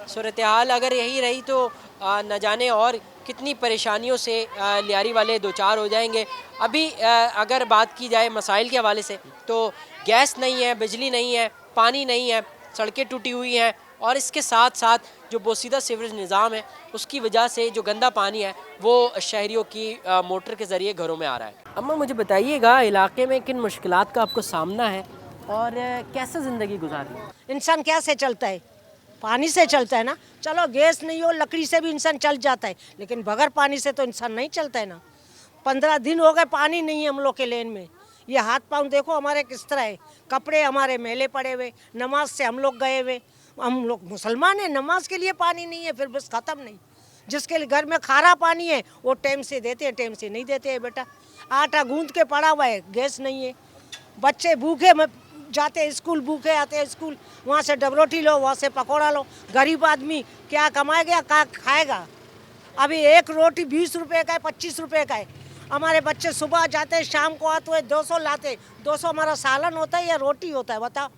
सूरत हाल अगर यही रही तो न जाने और कितनी परेशानियों से लियारी वाले दो चार हो जाएंगे। अभी अगर बात की जाए मसाइल के हवाले से तो गैस नहीं है, बिजली नहीं है, पानी नहीं है, सड़कें टूटी हुई हैं, और इसके साथ साथ जो बोसीदा सीवरेज निज़ाम है उसकी वजह से जो गंदा पानी है वो शहरियों की मोटर के ज़रिए घरों में आ रहा है। अम्मा मुझे बताइएगा, इलाके में किन मुश्किलात का आपको सामना है और कैसे ज़िंदगी गुजारनी है? इंसान कैसे चलता है? पानी से चलता है ना। चलो गैस नहीं हो, लकड़ी से भी इंसान चल जाता है, लेकिन बगैर पानी से तो इंसान नहीं चलता है ना। 15 दिन हो गए पानी नहीं है हम लोग के लेन में। ये हाथ पाँव देखो हमारे किस तरह है, कपड़े हमारे मैले पड़े हुए, नमाज से हम लोग गए हुए। हम लोग मुसलमान हैं, नमाज के लिए पानी नहीं है, फिर बस ख़त्म नहीं। जिसके घर में खारा पानी है वो टाइम से देते हैं, टाइम से नहीं देते हैं बेटा। आटा गूंद के पड़ा हुआ है, गैस नहीं है। बच्चे भूखे में जाते हैं स्कूल, भूखे आते हैं स्कूल, वहाँ से डबरोटी लो, वहाँ से पकौड़ा लो। गरीब आदमी क्या कमाएगा, क्या खाएगा? अभी एक रोटी 20 रुपए का है, 25 रुपए का है। हमारे बच्चे सुबह जाते हैं, शाम को आते हुए 200 लाते। 200 हमारा सालन होता है या रोटी होता है? बताओ,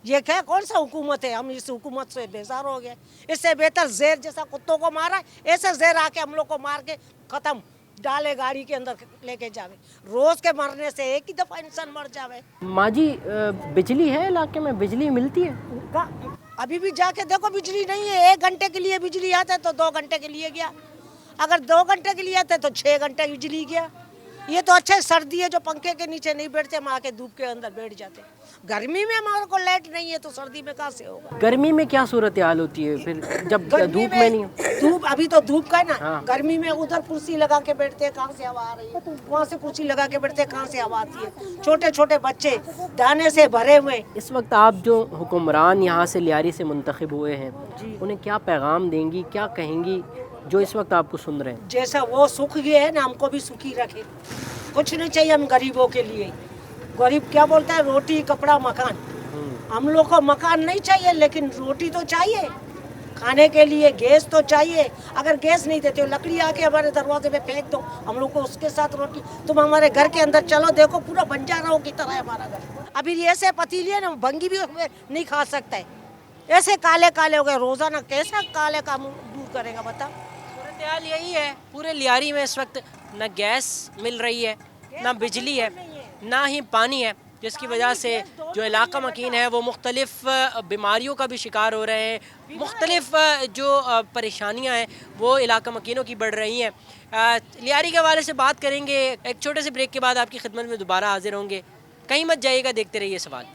ये क्या कौन सा हुकूमत है? हम इस हुकूमत से बेजार हो गए। इससे बेहतर जहर जैसा कुत्तों को मारा, ऐसे जहर आके हम लोग को मार के ख़त्म, डाले गाड़ी के अंदर लेके जावे। रोज के मरने से एक ही दफ़ा इंसान मर जावे। माँ जी, बिजली है इलाके में? बिजली मिलती है? अभी भी जाके देखो बिजली नहीं है। 1 घंटे के लिए बिजली आता है तो 2 घंटे के लिए गया, अगर 2 घंटे के लिए आता है तो 6 घंटे बिजली गया। ये तो अच्छा है, सर्दी है जो पंखे के नीचे नहीं बैठते, हम आके धूप के अंदर बैठ जाते। गर्मी में हमारे को लाइट नहीं है तो सर्दी में कहाँ से होगा? गर्मी में क्या सूरत हाल होती है फिर जब धूप में नहीं? धूप अभी तो धूप का है ना। हाँ। गर्मी में उधर कुर्सी लगा के बैठते हैं, कहाँ से हवा आ रही है? वहाँ से कुर्सी लगा के बैठते हैं, कहाँ से हवा आती है? छोटे छोटे बच्चे दाने से भरे हुए। इस वक्त आप जो हुक्मरान यहाँ से लियारी से मुंतखब हुए हैं, उन्हें क्या पैगाम देंगी, क्या कहेंगी जो इस वक्त आपको सुन रहे हैं? जैसा वो सुख गए है ना, हमको भी सुखी रखे। कुछ नहीं चाहिए हम गरीबों के लिए। गरीब क्या बोलता है? रोटी, कपड़ा, मकान। हम लोग को मकान नहीं चाहिए, लेकिन रोटी तो चाहिए खाने के लिए, गैस तो चाहिए। अगर गैस नहीं देते हो, लकड़ी आके हमारे दरवाजे पे फेंक दो, हम लोग को उसके साथ रोटी। तुम हमारे घर के अंदर चलो, देखो पूरा बंजारों की तरह है हमारा घर। अभी ऐसे पतीली है ना, भंगी भी उसमें नहीं खा सकता है। ऐसे काले काले हो गए, रोजाना कैसा काले का मुंह दूर करेगा बता? सूरत हाल यही है पूरे लियारी में इस वक्त। न गैस मिल रही है, ना बिजली है, ना ही पानी है, जिसकी वजह से जो इलाका मकीन है वो मुख्तलिफ बीमारियों का भी शिकार हो रहे हैं। मुख्तलिफ जो परेशानियां हैं वो इलाका मकीनों की बढ़ रही हैं। लियारी के हवाले से बात करेंगे। एक छोटे से ब्रेक के बाद आपकी खिदमत में दोबारा हाजिर होंगे। कहीं मत जाइएगा, देखते रहिए सवाल।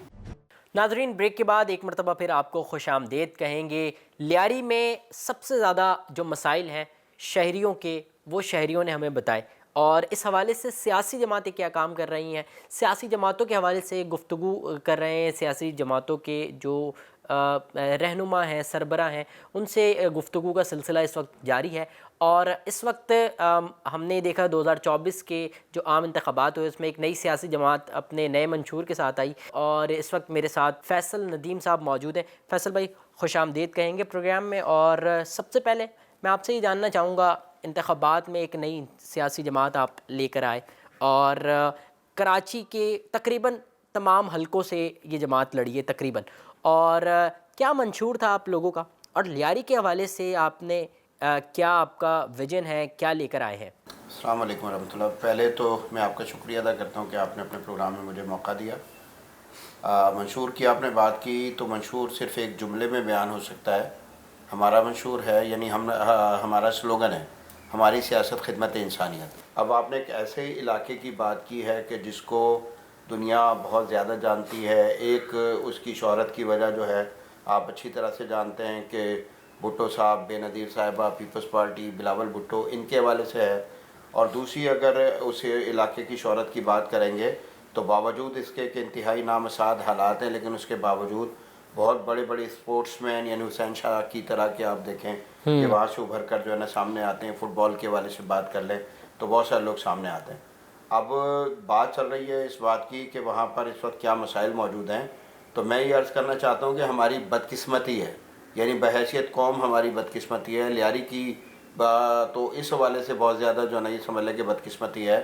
नाज़रीन, ब्रेक के बाद एक मरतबा फिर आपको खुशामदीद कहेंगे। लियारी में सबसे ज़्यादा जो मसाइल हैं शहरियों के, वो शहरियों ने हमें बताए, और इस हवाले से सियासी जमातें क्या काम कर रही हैं, सियासी जमातों के हवाले से गुफ्तगू कर रहे हैं। सियासी जमातों के जो रहनुमा हैं, सरबरा हैं, उनसे गुफ्तगू का सिलसिला इस वक्त जारी है। और इस वक्त हमने देखा 2024 के जो आम इंतखाबात हुए उसमें एक नई सियासी जमात अपने नए मंशूर के साथ आई, और इस वक्त मेरे साथ फैसल नदीम साहब मौजूद हैं। फैसल भाई, खुशामदीद कहेंगे प्रोग्राम में। और सबसे पहले मैं आपसे ये जानना चाहूँगा, इंतखाबात में एक नई सियासी जमात आप लेकर आए, और कराची के तकरीबन तमाम हलकों से ये जमात लड़ी है तकरीबन, और क्या मंशूर था आप लोगों का, और लियारी के हवाले से आपने क्या आपका विजन है, क्या लेकर आए हैं? अस्सलाम वालेकुम रहमतुल्लाह। पहले तो मैं आपका शुक्रिया अदा करता हूँ कि आपने अपने प्रोग्राम में मुझे मौका दिया। मंशूर की आपने बात की तो मंशूर सिर्फ़ एक जुमले में बयान हो सकता है। हमारा मंशूर है, यानी हमारा स्लोगन है, हमारी सियासत खिदमत इंसानियत। अब आपने एक ऐसे इलाके की बात की है कि जिसको दुनिया बहुत ज़्यादा जानती है। एक उसकी शोहरत की वजह जो है आप अच्छी तरह से जानते हैं कि भुट्टो साहब, बेनज़ीर साहिबा, पीपल्स पार्टी, बिलावल भुट्टो, इनके हवाले से है। और दूसरी अगर उस इलाके की शोहरत की बात करेंगे तो बावजूद इसके कि इंतहाई नामसाद हालात हैं, लेकिन उसके बावजूद बहुत बड़े बड़े स्पोर्ट्समैन यानी हुसैन शाह की तरह के आप देखें कि वहाँ से उभर कर जो है ना सामने आते हैं। फ़ुटबॉल के हवाले से बात कर लें तो बहुत सारे लोग सामने आते हैं। अब बात चल रही है इस बात की कि वहाँ पर इस वक्त क्या मसाइल मौजूद हैं, तो मैं ये अर्ज़ करना चाहता हूँ कि हमारी बदकिस्मती है यानी बहैसियत कौम हमारी बदकिस्मती है। लियारी की तो इस हवाले से बहुत ज़्यादा जो है ना ये समझ लें कि बदकिस्मती है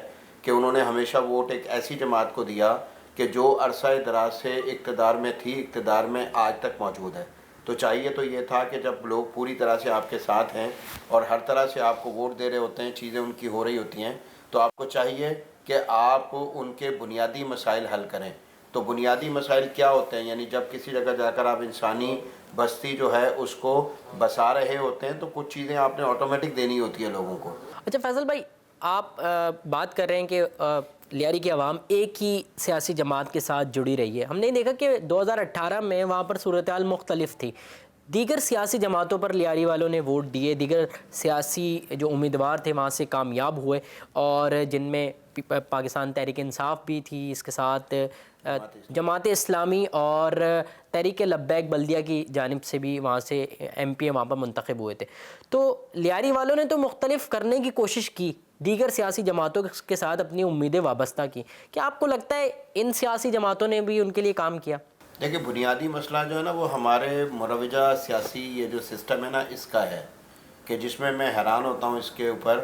कि उन्होंने हमेशा वोट एक ऐसी जमात को दिया कि जो अरसा दराज से इक़्तिदार में थी, इक़्तिदार में आज तक मौजूद है। तो चाहिए तो ये था कि जब लोग पूरी तरह से आपके साथ हैं और हर तरह से आपको वोट दे रहे होते हैं, चीज़ें उनकी हो रही होती हैं, तो आपको चाहिए कि आप उनके बुनियादी मसाइल हल करें। तो बुनियादी मसाइल क्या होते हैं, यानी जब किसी जगह जाकर आप इंसानी बस्ती जो है उसको बसा रहे होते हैं तो कुछ चीज़ें आपने ऑटोमेटिक देनी होती है लोगों को। अच्छा फैसल भाई, आप बात कर रहे हैं कि लियारी की आवाम एक ही सियासी जमात के साथ जुड़ी रही है। हमने देखा कि 2018 में वहाँ पर सूरत-ए-हाल मुख्तलिफ थी, दीगर सियासी जमातों पर लियारी वालों ने वोट दिए, दीगर सियासी जो उम्मीदवार थे वहाँ से कामयाब हुए, और जिनमें पाकिस्तान तहरीक इंसाफ भी थी, इसके साथ जमात इस्लामी और तहरीक लब्बैक बल्दिया की जानिब से भी वहाँ से MP वहाँ पर मुंतखब हुए थे। तो लियारी वालों ने तो मुख्तलिफ करने की कोशिश की, दीगर सियासी जमातों के साथ अपनी उम्मीदें वाबस्ता की। क्या आपको लगता है इन सियासी जमातों ने भी उनके लिए काम किया? देखिए, बुनियादी मसला जो है ना वो हमारे मुरवजा सियासी ये जो सिस्टम है ना इसका है कि जिसमें मैं हैरान होता हूँ इसके ऊपर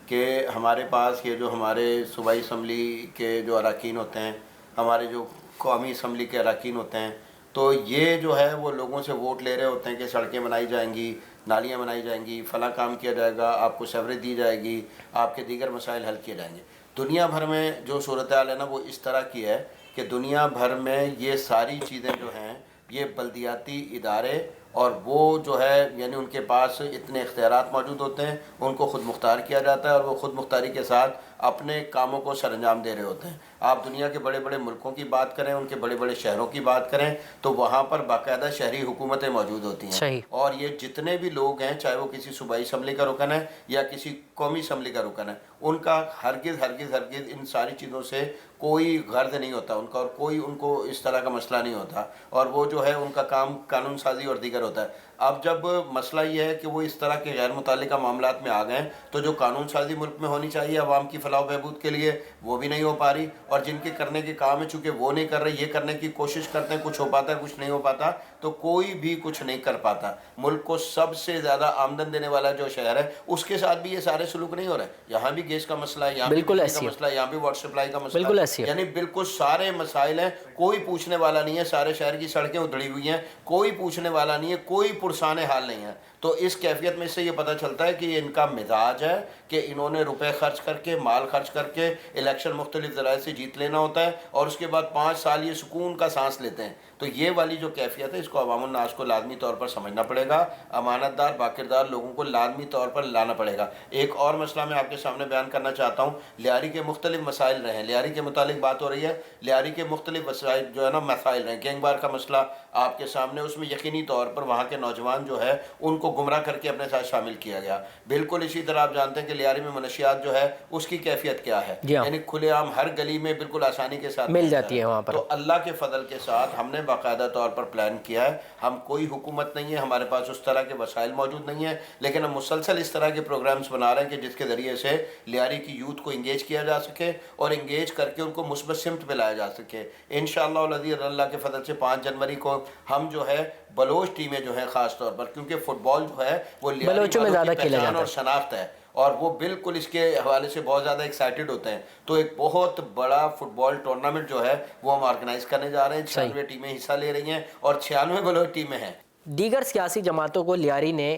कि हमारे पास ये जो हमारे सूबाई असम्बली के जो अरकान होते हैं, हमारे जो कौमी असम्बली के अरकान होते हैं, तो ये जो है वो लोगों से वोट ले रहे होते हैं कि सड़कें बनाई जाएंगी, नालियाँ बनाई जाएंगी, फला काम किया जाएगा, आपको सेवरेज दी जाएगी, आपके दीगर मसाइल हल किए जाएंगे। दुनिया भर में जो सूरत हाल है ना वो इस तरह की है कि दुनिया भर में ये सारी चीज़ें जो हैं ये बल्दियाती इदारे और वो जो है यानी उनके पास इतने इख्तियारात मौजूद होते हैं, उनको ख़ुद मुख्तार किया जाता है और वो ख़ुद मुख्तारी के साथ अपने कामों को सरअंजाम दे रहे होते हैं। आप दुनिया के बड़े बड़े मुल्कों की बात करें, उनके बड़े बड़े शहरों की बात करें, तो वहाँ पर बाकायदा शहरी हुकूमतें मौजूद होती हैं। और ये जितने भी लोग हैं, चाहे वो किसी सूबाई असम्बली का रुकन है या किसी कौमी असम्बली का रुकन है, उनका हरगिज़ हरगिज़ हरगिज़ इन सारी चीज़ों से कोई गर्द नहीं होता उनका, और कोई उनको इस तरह का मसला नहीं होता, और वो जो है उनका काम कानून साजी और दीगर होता है। अब जब मसला ये है कि वो इस तरह के गैर मुतालिका मामलात में आ गए, तो जो कानून साजी मुल्क में होनी चाहिए आवाम की फलाह बहबूद के लिए, वो भी नहीं हो पा रही, और जिनके करने के काम है चूँकि वो नहीं कर रहे, ये करने की कोशिश करते हैं, कुछ हो पाता है कुछ नहीं हो पाता, तो कोई भी कुछ नहीं कर पाता। मुल्क को सबसे ज़्यादा आमदन देने वाला जो शहर है उसके साथ भी ये सारे सलूक नहीं हो रहे। यहाँ भी गैस का मसला है, यहाँ भी बिजली का मसला है, यहाँ भी वाटर सप्लाई का मसला है, यानी बिल्कुल सारे मसाइल हैं, कोई पूछने वाला नहीं है। सारे शहर की सड़कें उधड़ी हुई हैं, कोई पूछने वाला नहीं है, कोई पुरसाने हाल नहीं है। तो इस कैफियत में इससे ये पता चलता है कि ये इनका मिजाज है कि इन्होंने रुपए खर्च करके, माल खर्च करके इलेक्शन मुख्तलिफ ज़राए से जीत लेना होता है, और उसके बाद 5 साल ये सुकून का सांस लेते हैं। तो ये वाली जो कैफियत है इसको अवामुन नास को लाजमी तौर पर समझना पड़ेगा, अमानतदार बाकिरदार लोगों को लाजमी तौर पर लाना पड़ेगा। एक और मसला मैं आपके सामने बयान करना चाहता हूँ। लियारी के मुख्तलिफ मसाइल रहे हैं, लियारी के मुतालिक बात हो रही है, लियारी के मुख्तलिफ मसाइल जो है ना मसाइल रहे। गैंगवार का मसला आपके सामने, उसमें यकीनी तौर पर वहाँ के नौजवान जो है उनको गुमराह करके अपने साथ शामिल किया गया। बिल्कुल इसी तरह आप जानते हैं कि लियारी में मनशियात जो है उसकी कैफियत क्या है, यानी खुलेआम हर गली में बिल्कुल आसानी के साथ मिल जाती है वहाँ पर। तो अल्लाह के फजल के साथ हमने बाकायदा तौर पर प्लान किया है। हम कोई हुकूमत नहीं है, हमारे पास उस तरह के वसाइल मौजूद नहीं है, लेकिन हम मुसलसल इस तरह के प्रोग्राम्स बना रहे हैं कि जिसके ज़रिए से लियारी की यूथ को इंगेज किया जा सके और इंगेज करके उनको मुस्बत सिमत पे लाया जा सके। इंशाअल्लाह अल्लाह के फजल से 5 जनवरी को हम जो है बलोच टीमें जो हैं ख़ास तौर पर, क्योंकि फ़ुटबॉल जो है वो बलोचों में ज़्यादा खेला जाता है और शनाख्त है, और वो बिल्कुल इसके हवाले से बहुत ज़्यादा एक्साइटेड होते हैं। तो एक बहुत बड़ा फुटबॉल टूर्नामेंट जो है वो हम ऑर्गेनाइज करने जा रहे हैं। 96 टीमें हिस्सा ले रही हैं और 96 बलोच टीमें हैं। दीगर सियासी जमातों को लियारी ने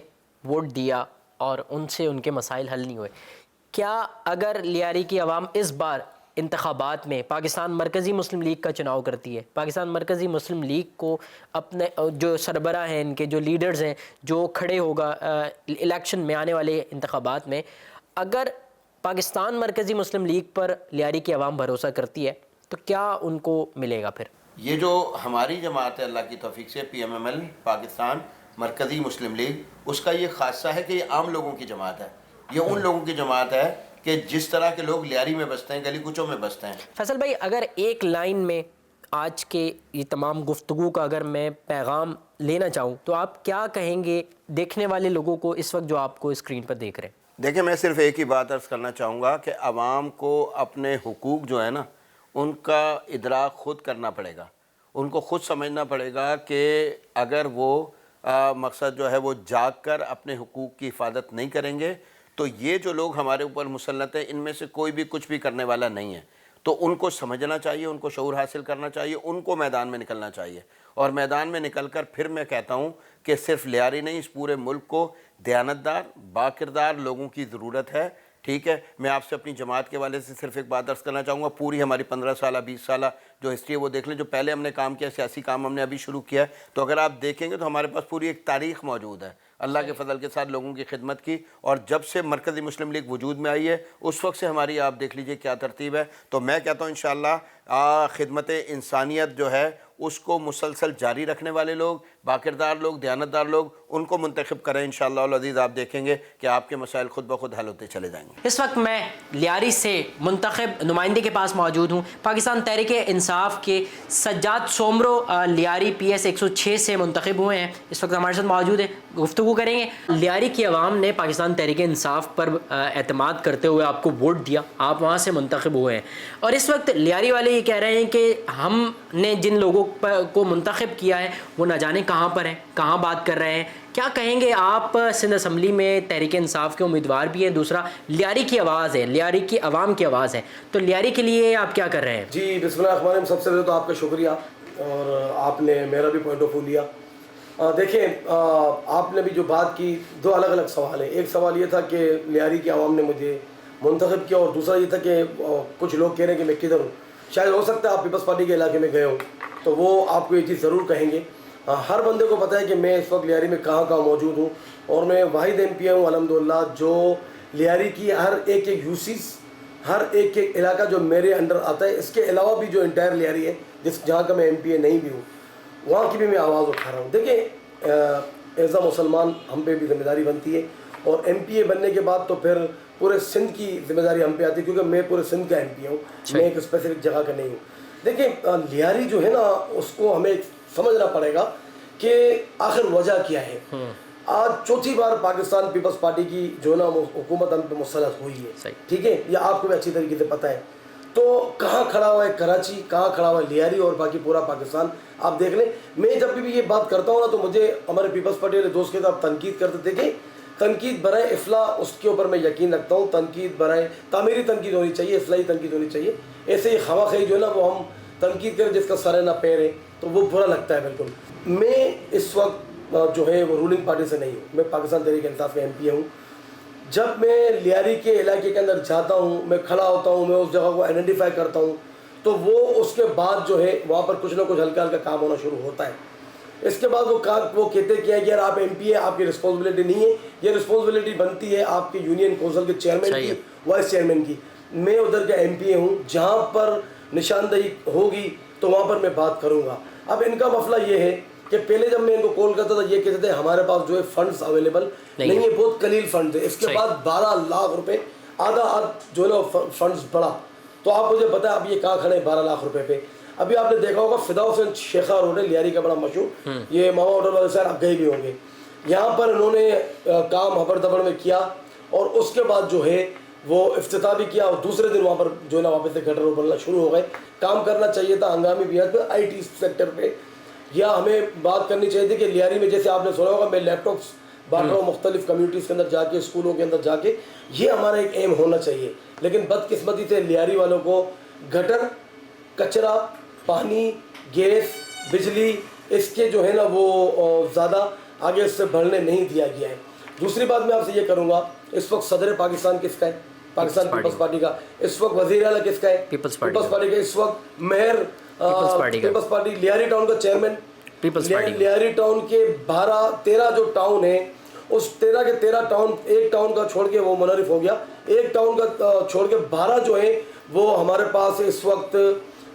वोट दिया और उनसे उनके मसाइल हल नहीं हुए। क्या अगर लियारी की आवाम इस बार इंतखाबात में पाकिस्तान मरकज़ी मुस्लिम लीग का चुनाव करती है, पाकिस्तान मरकज़ी मुस्लिम लीग को अपने जो सरबरा हैं, इनके जो लीडर्स हैं, जो खड़े होगा इलेक्शन में आने वाले इंतखाबात में, अगर पाकिस्तान मरकज़ी मुस्लिम लीग पर लियारी की आवाम भरोसा करती है तो क्या उनको मिलेगा? फिर ये जो हमारी जमात है अल्लाह की तौफीक से PMML पाकिस्तान मरकज़ी मुस्लिम लीग, उसका ये खासा है कि ये आम लोगों की जमात है। ये उन लोगों की जमात है कि जिस तरह के लोग लियारी में बसते हैं, गली कुचों में बसते हैं। फैसल भाई, अगर एक लाइन में आज के ये तमाम गुफ्तगू का अगर मैं पैगाम लेना चाहूँ तो आप क्या कहेंगे देखने वाले लोगों को इस वक्त जो आपको स्क्रीन पर देख रहे हैं? देखिए, मैं सिर्फ एक ही बात अर्ज़ करना चाहूँगा कि आवाम को अपने हुकूक जो है ना उनका इदराक ख़ुद करना पड़ेगा, उनको ख़ुद समझना पड़ेगा कि अगर वो मकसद जो है वो जाग कर अपने हुकूक की हिफाजत नहीं करेंगे तो ये जो लोग हमारे ऊपर मुसल्लत हैं इनमें से कोई भी कुछ भी करने वाला नहीं है। तो उनको समझना चाहिए, उनको शऊर हासिल करना चाहिए, उनको मैदान में निकलना चाहिए। और मैदान में निकलकर फिर मैं कहता हूँ कि सिर्फ लियारी नहीं, इस पूरे मुल्क को दयानतदार बाकिरदार लोगों की ज़रूरत है। ठीक है, मैं आपसे अपनी जमात के वाले से सिर्फ एक बात अर्ज़ करना चाहूँगा, पूरी हमारी 15 साल 20 साल जो हिस्ट्री है वो देख लें, जो पहले हमने काम किया, सियासी काम हमने अभी शुरू किया है, तो अगर आप देखेंगे तो हमारे पास पूरी एक तारीख़ मौजूद है अल्लाह के फ़ज़ल के साथ लोगों की खिदमत की। और जब से मरकज़ी मुस्लिम लीग वजूद में आई है उस वक्त से हमारी आप देख लीजिए क्या तरतीब है। तो मैं कहता हूँ इंशाअल्लाह खिदमत इंसानियत जो है उसको मुसलसल जारी रखने वाले लोग, बाकिरदार लोग, दयानतदार लोग, उनको मुंतखब करें। इंशाअल्लाह अज़ीज़ आप देखेंगे कि आपके मसाइल खुद ब खुद हल होते चले जाएंगे। इस वक्त मैं लियारी से मुंतखब नुमाइंदे के पास मौजूद हूँ। पाकिस्तान तहरीक इंसाफ के सज्जाद सोमरो लियारी PS 106 से मुंतखब हुए हैं, इस वक्त हमारे साथ मौजूद है, गुफ्तगू करेंगे। लियारी की आवाम ने पाकिस्तान तहरीक इंसाफ पर एतमाद करते हुए आपको वोट दिया, आप वहाँ से मुंतखब हुए हैं और इस वक्त लियारी वाले ये कह रहे हैं कि हमने जिन लोगों को मुंतखब किया है वो न जाने कहाँ पर हैं, कहाँ बात कर रहे हैं। क्या कहेंगे आप? सिंध असम्बली में तहरीक इंसाफ के उम्मीदवार भी हैं, दूसरा लियारी की आवाज़ है, लियारी की आवाम की आवाज़ है, तो लियारी के लिए आप क्या कर रहे हैं? जी बिस्मिल्लाह, सबसे पहले तो आपका शुक्रिया और आपने मेरा भी पॉइंट ऑफ व्यू लिया। देखें, आपने भी जो बात की, दो अलग अलग सवाल है। एक सवाल ये था कि लियारी की आवाम ने मुझे मुंतखब किया और दूसरा ये था कि कुछ लोग कह रहे हैं कि मैं किधर हूँ। शायद हो सकता है आप पीपल्स पार्टी के इलाके में गए हो तो वो आपको ये चीज़ ज़रूर कहेंगे। हर बंदे को पता है कि मैं इस वक्त लियारी में कहाँ मौजूद हूँ और मैं वाहिद MP हूँ अल्हम्दुलिल्लाह जो लियारी की हर एक यूसीस, हर एक इलाका जो मेरे अंडर आता है, इसके अलावा भी जो इंटायर लियारी है जहाँ का मैं MPA नहीं भी हूँ वहाँ की भी मैं आवाज़ उठा रहा हूँ। देखिए, एज़ अ मुसलमान हम पे भी जिम्मेदारी बनती है और MPA बनने के बाद तो फिर पूरे सिंध की जिम्मेदारी हम पे आती है क्योंकि मैं पूरे सिंध का MP हूँ, मैं एक स्पेसिफिक जगह का नहीं हूँ। देखिए, लियारी जो है ना उसको हमें समझना पड़ेगा कि आखिर वजह क्या है। आज चौथी बार पाकिस्तान पीपल्स पार्टी की जो ना हुकूमत हम पे मुसल्लत हुई है, ठीक है, ये आपको भी अच्छी तरीके से पता है। तो कहाँ खड़ा हुआ है कराची, कहाँ खड़ा हुआ है लियारी और बाकी पूरा पाकिस्तान आप देख लें। मैं जब भी ये बात करता हूँ ना तो मुझे हमारे पीपल्स पार्टी वाले दोस्त के साथ तनकीद करते, देखें तनकीद बराए इफला उसके ऊपर मैं यकीन रखता हूँ। तनकीद बराए तामीरी तनकीद होनी चाहिए, इफलाई तनकीद होनी चाहिए। ऐसे ही खवाखाई जो है ना वो हम तनकीद करें जिसका सर ना पैर है तो वो बुरा लगता है बिल्कुल। मैं इस वक्त जो है वो रूलिंग पार्टी से नहीं हूँ, मैं पाकिस्तान तहरीक इंसाफ का MP हूँ। जब मैं लियारी के इलाके के अंदर जाता हूँ, मैं खड़ा होता हूँ, मैं उस जगह को आइडेंटिफाई करता हूँ तो वो उसके बाद जो है वहाँ पर कुछ ना कुछ हल्का हल्का काम होना शुरू होता है। इसके बाद वो कहते क्या कि यार आप MP है, आपकी रिस्पॉन्सिबिलिटी नहीं है, ये रिस्पॉन्सिबिलिटी बनती है आपके यूनियन काउंसिल के चेयरमैन की, वाइस चेयरमैन की। मैं उधर का MPA हूँ, जहाँ पर निशानदेही होगी तो वहाँ पर मैं बात करूँगा। अब इनका मसला ये है कि पहले जब मैं इनको कॉल करता था ये कहते थे हमारे पास जो है फंड्स अवेलेबल नहीं है, बहुत कलील फंड है। इसके बाद 12 लाख रुपए आधा जो है ना फंड्स बढ़ा। तो आप मुझे बताएं अब ये कहाँ खड़े 12 लाख रुपए पे। अभी आपने देखा होगा फिदा हुसैन शेखा रोड है लियारी का बड़ा मशहूर, ये मामा होटल वाले सर आप गए भी होंगे, यहाँ पर इन्होंने काम हबड़ दबड़ में किया और उसके बाद जो है वो इफ्तिताह भी किया और दूसरे दिन वहाँ पर जो है ना वापस से गटर बनना शुरू हो गए। काम करना चाहिए था हंगामी बिहार पर IT सेक्टर पे, या हमें बात करनी चाहिए थी कि लियारी में जैसे आपने सुना होगा मैं लैपटॉप्स बांट रहा हूँ मुख्तलिफ कम्यूनिटीज़ के अंदर जाके, स्कूलों के अंदर जाके, ये हमारा एक एम होना चाहिए। लेकिन बदकिस्मती से लियारी वालों को गटर, कचरा, पानी, गैस, बिजली इसके जो है ना वो ज़्यादा आगे इससे बढ़ने नहीं दिया गया है। दूसरी बात मैं आपसे ये करूँगा, इस वक्त सदर पाकिस्तान किसका है? पाकिस्तान पीपल्स पार्टी का। इस वक्त वज़ीर आला किसका है? पीपल्स पार्टी का। इस वक्त mayor peoples party, Lyari town का chairman peoples party. Lyari town के 12-13 जो टाउन है उस 13 के 13 टाउन, एक टाउन का छोड़ के वो मुनरिफ हो गया, एक टाउन का छोड़ के 12 जो है वो हमारे पास इस वक्त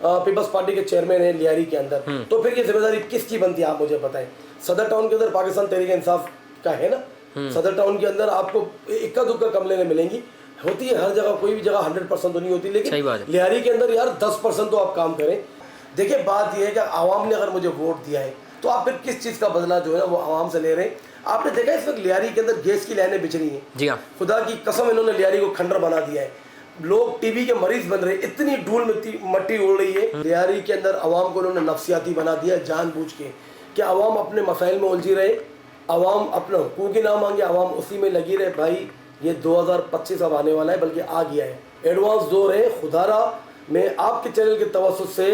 पीपल्स पार्टी के चेयरमैन है लियारी के अंदर। तो फिर ये जिम्मेदारी किसकी बनती है आप मुझे बताएं। सदर टाउन के अंदर पाकिस्तान तहरीक इंसाफ का है ना, सदर टाउन के अंदर आपको इक्का दुक्का कमलें मिलेंगी, होती है हर जगह, कोई भी जगह 100% तो नहीं होती, लेकिन लियारी के अंदर यार 10% तो आप काम करें। देखिए बात यह है कि आवाम ने अगर मुझे वोट दिया है तो आप फिर किस चीज़ का बदला जो है ना वो आवाम से ले रहे हैं। आपने देखा इस वक्त लियारी के अंदर गैस की लाइनें बिछ रही हैं। जी हाँ, खुदा की कसम इन्होंने लियारी को खंडर बना दिया है, लोग TB के मरीज बन रहे हैं, इतनी धूल मट्टी उड़ रही है। लियारी के अंदर आवाम को उन्होंने नफसियाती बना दिया जानबूझ के कि आवाम अपने मसाइल में उलझी रहे, आवाम अपना हुकूक ही ना मांगे, आवाम उसी में लगी रहे। भाई ये 2025 अब आने वाला है, बल्कि आ गया है। एडवांस दौर है। खुदारा मैं आपके चैनल के तवज्जुह से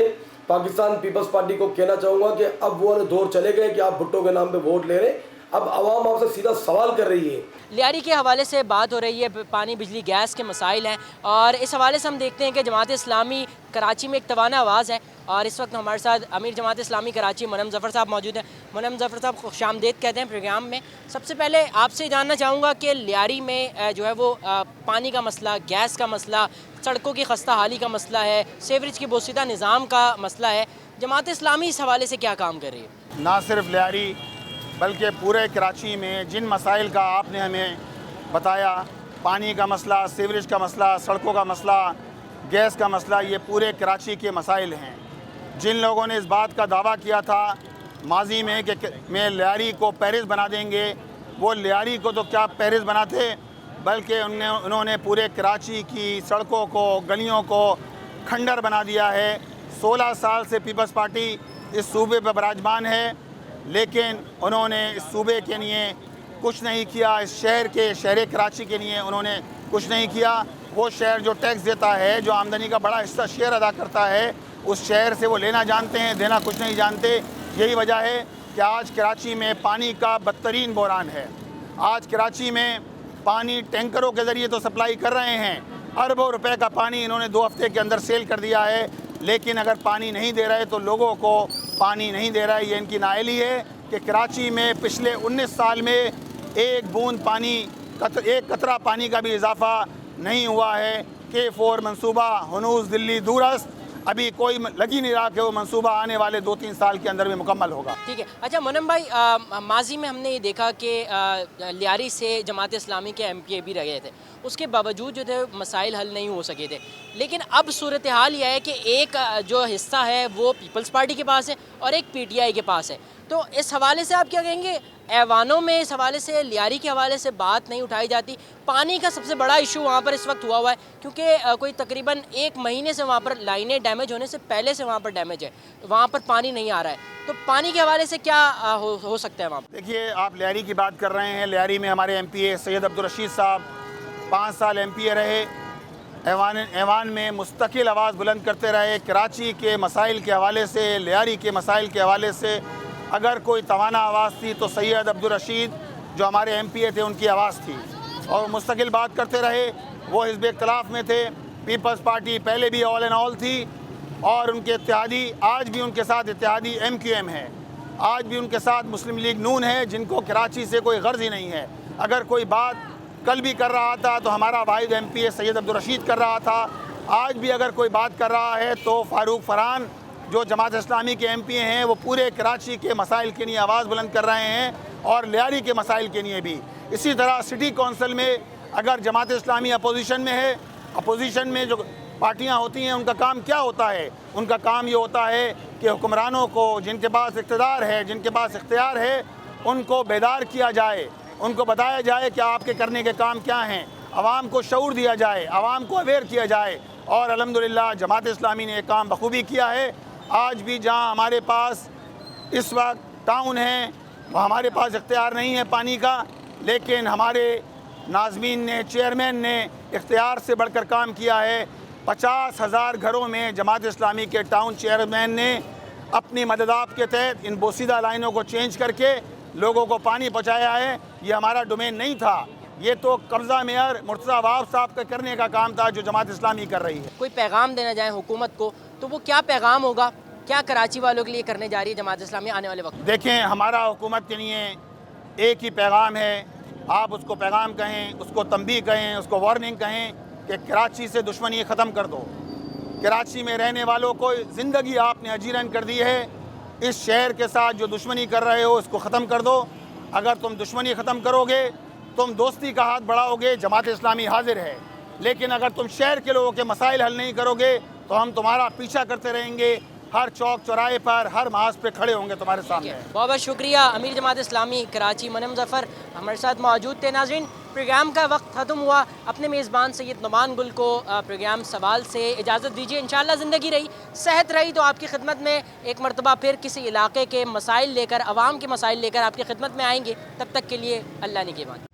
पाकिस्तान पीपल्स पार्टी को कहना चाहूँगा कि अब वो वाले दौर चले गए कि आप भुट्टो के नाम पे वोट ले रहे हैं। अब आवाम आपसे सीधा सवाल कर रही है। लियारी के हवाले से बात हो रही है, पानी बिजली गैस के मसाइल हैं, और इस हवाले से हम देखते हैं कि जमात इस्लामी कराची में एक तवाना आवाज़ है। और इस वक्त हमारे साथ अमीर जमात इस्लामी कराची मुनम ज़फ़र साहब मौजूद हैं। मुनम ज़फ़र साहब खुशामदीद कहते हैं प्रोग्राम में। सबसे पहले आपसे जानना चाहूँगा कि लियारी में जो है वो पानी का मसला, गैस का मसला, सड़कों की खस्ता हाली का मसला है, सीवरेज की बोसीदा निज़ाम का मसला है, जमात इस्लामी इस हवाले से क्या काम कर रही है? ना सिर्फ लियारी बल्कि पूरे कराची में जिन मसाइल का आपने हमें बताया, पानी का मसला, सीवरेज का मसला, सड़कों का मसला, गैस का मसला, ये पूरे कराची के मसाइल हैं। जिन लोगों ने इस बात का दावा किया था माजी में कि मैं लियारी को पेरिस बना देंगे, वो लियारी को तो क्या पेरिस बनाते, बल्कि उन्होंने पूरे कराची की सड़कों को, गलियों को खंडर बना दिया है। 16 साल से पीपल्स पार्टी इस सूबे पर विराजमान है, लेकिन उन्होंने इस सूबे के लिए कुछ नहीं किया। इस शहर कराची के लिए उन्होंने कुछ नहीं किया। वो शहर जो टैक्स देता है, जो आमदनी का बड़ा हिस्सा शेयर अदा करता है, उस शहर से वो लेना जानते हैं, देना कुछ नहीं जानते। यही वजह है कि आज कराची में पानी का बदतरीन बहरान है। आज कराची में पानी टैंकरों के ज़रिए तो सप्लाई कर रहे हैं, अरबों रुपए का पानी इन्होंने 2 हफ्ते के अंदर सेल कर दिया है, लेकिन अगर पानी नहीं दे रहे तो लोगों को पानी नहीं दे रहा है। ये इनकी नाअहली है कि कराची में पिछले 19 साल में एक बूंद पानी, एक कतरा पानी का भी इजाफा नहीं हुआ है। K4 मंसूबा हनूज दिल्ली दूरस्त अभी कोई लगी नहीं रहा कि वो मंसूबा आने वाले 2-3 साल के अंदर में मुकम्मल होगा। ठीक है। अच्छा मुनम भाई, माजी में हमने ये देखा कि लियारी से जमात इस्लामी के MPA भी रहे थे, उसके बावजूद जो थे मसाइल हल नहीं हो सके थे। लेकिन अब सूरत हाल यह है कि एक जो हिस्सा है वो पीपल्स पार्टी के पास है और एक PTI के पास है। तो इस हवाले से आप क्या कहेंगे? ऐवानों में इस हवाले से, लियारी के हवाले से बात नहीं उठाई जाती। पानी का सबसे बड़ा इशू वहाँ पर इस वक्त हुआ है, क्योंकि कोई तकरीबन 1 महीने से वहाँ पर लाइनें डैमेज होने से पहले से वहाँ पर डैमेज है, वहाँ पर पानी नहीं आ रहा है। तो पानी के हवाले से क्या हो सकता है वहाँ पर? देखिए, आप लियारी की बात कर रहे हैं। लियारी में हमारे MPA सैयद अब्दुल रशीद साहब 5 साल MPA रहे, ऐवान में मुस्तकिल आवाज़ बुलंद करते रहे। कराची के मसाइल के हवाले से, लियारी के मसाइल के हवाले से अगर कोई तवाना आवाज़ थी तो सैयद अब्दुल रशीद जो हमारे MPA थे उनकी आवाज़ थी, और मुस्तकिल बात करते रहे। वो हिज़्ब इख्तिलाफ़ में थे। पीपल्स पार्टी पहले भी ऑल एंड ऑल थी, और उनके इत्तेहादी आज भी उनके साथ इत्तेहादी MQM है, आज भी उनके साथ मुस्लिम लीग नून है, जिनको कराची से कोई गर्ज ही नहीं है। अगर कोई बात कल भी कर रहा था तो हमारा वाहिद MPA सैयद अब्दुल रशीद कर रहा था, आज भी अगर कोई बात कर रहा है तो फ़ारूक फरहान जो जमात इस्लामी के MPA हैं, वो पूरे कराची के मसाइल के लिए आवाज़ बुलंद कर रहे हैं, और लियारी के मसाइल के लिए भी। इसी तरह सिटी कौंसिल में अगर जमात इस्लामी अपोजिशन में है, अपोजिशन में जो पार्टियां होती हैं उनका काम क्या होता है? उनका काम ये होता है कि हुक्मरानों को, जिनके पास इक़्तिदार है, जिनके पास इख्तियार है, उनको बेदार किया जाए, उनको बताया जाए कि आपके करने के काम क्या हैं, आवाम को शऊर दिया जाए, आवाम को अवेयर किया जाए। और अल्हम्दुलिल्लाह जमात इस्लामी ने एक काम बखूबी किया है। आज भी जहाँ हमारे पास इस वक्त टाउन है, वहाँ हमारे पास इख्तियार नहीं है पानी का, लेकिन हमारे नाज़मीन ने, चेयरमैन ने इख्तियार से बढ़कर काम किया है। 50,000 घरों में जमात इस्लामी के टाउन चेयरमैन ने अपनी मददात के तहत इन बोसीदा लाइनों को चेंज करके लोगों को पानी पहुँचाया है। ये हमारा डोमेन नहीं था, ये तो कब्ज़ा मेयर मुर्तज़ा वाब साहब का करने का काम था जो जमात इस्लामी कर रही है। कोई पैगाम देना चाहें हुकूमत को तो वो क्या पैगाम होगा? क्या कराची वालों के लिए करने जा रही है जमात इस्लामी आने वाले वक्त? देखें, हमारा हुकूमत के लिए एक ही पैगाम है, आप उसको पैगाम कहें, उसको तंबीह कहें, उसको वार्निंग कहें कि कराची से दुश्मनी ख़त्म कर दो। कराची में रहने वालों को ज़िंदगी आपने अजीरन कर दी है। इस शहर के साथ जो दुश्मनी कर रहे हो इसको ख़त्म कर दो। अगर तुम दुश्मनी ख़त्म करोगे, तुम दोस्ती का हाथ बढ़ाओगे, जमात इस्लामी हाजिर है। लेकिन अगर तुम शहर के लोगों के मसाइल हल नहीं करोगे तो हम तुम्हारा पीछा करते रहेंगे, हर चौक चौराहे पर, हर महाज पे खड़े होंगे तुम्हारे सामने। बहुत बहुत शुक्रिया। अमीर जमात इस्लामी कराची मुनम ज़फ़र हमारे साथ मौजूद थे। नाज़रीन, प्रोग्राम का वक्त ख़त्म हुआ। अपने मेज़बान सैयद नुमान गुल को प्रोग्राम सवाल से इजाज़त दीजिए। इंशाअल्लाह ज़िंदगी रही, सेहत रही तो आपकी खिदमत में एक मरतबा फिर किसी इलाके के मसाइल लेकर, आवाम के मसाइल लेकर आपकी खिदमत में आएंगे। तब तक के लिए अल्लाह निगहबान।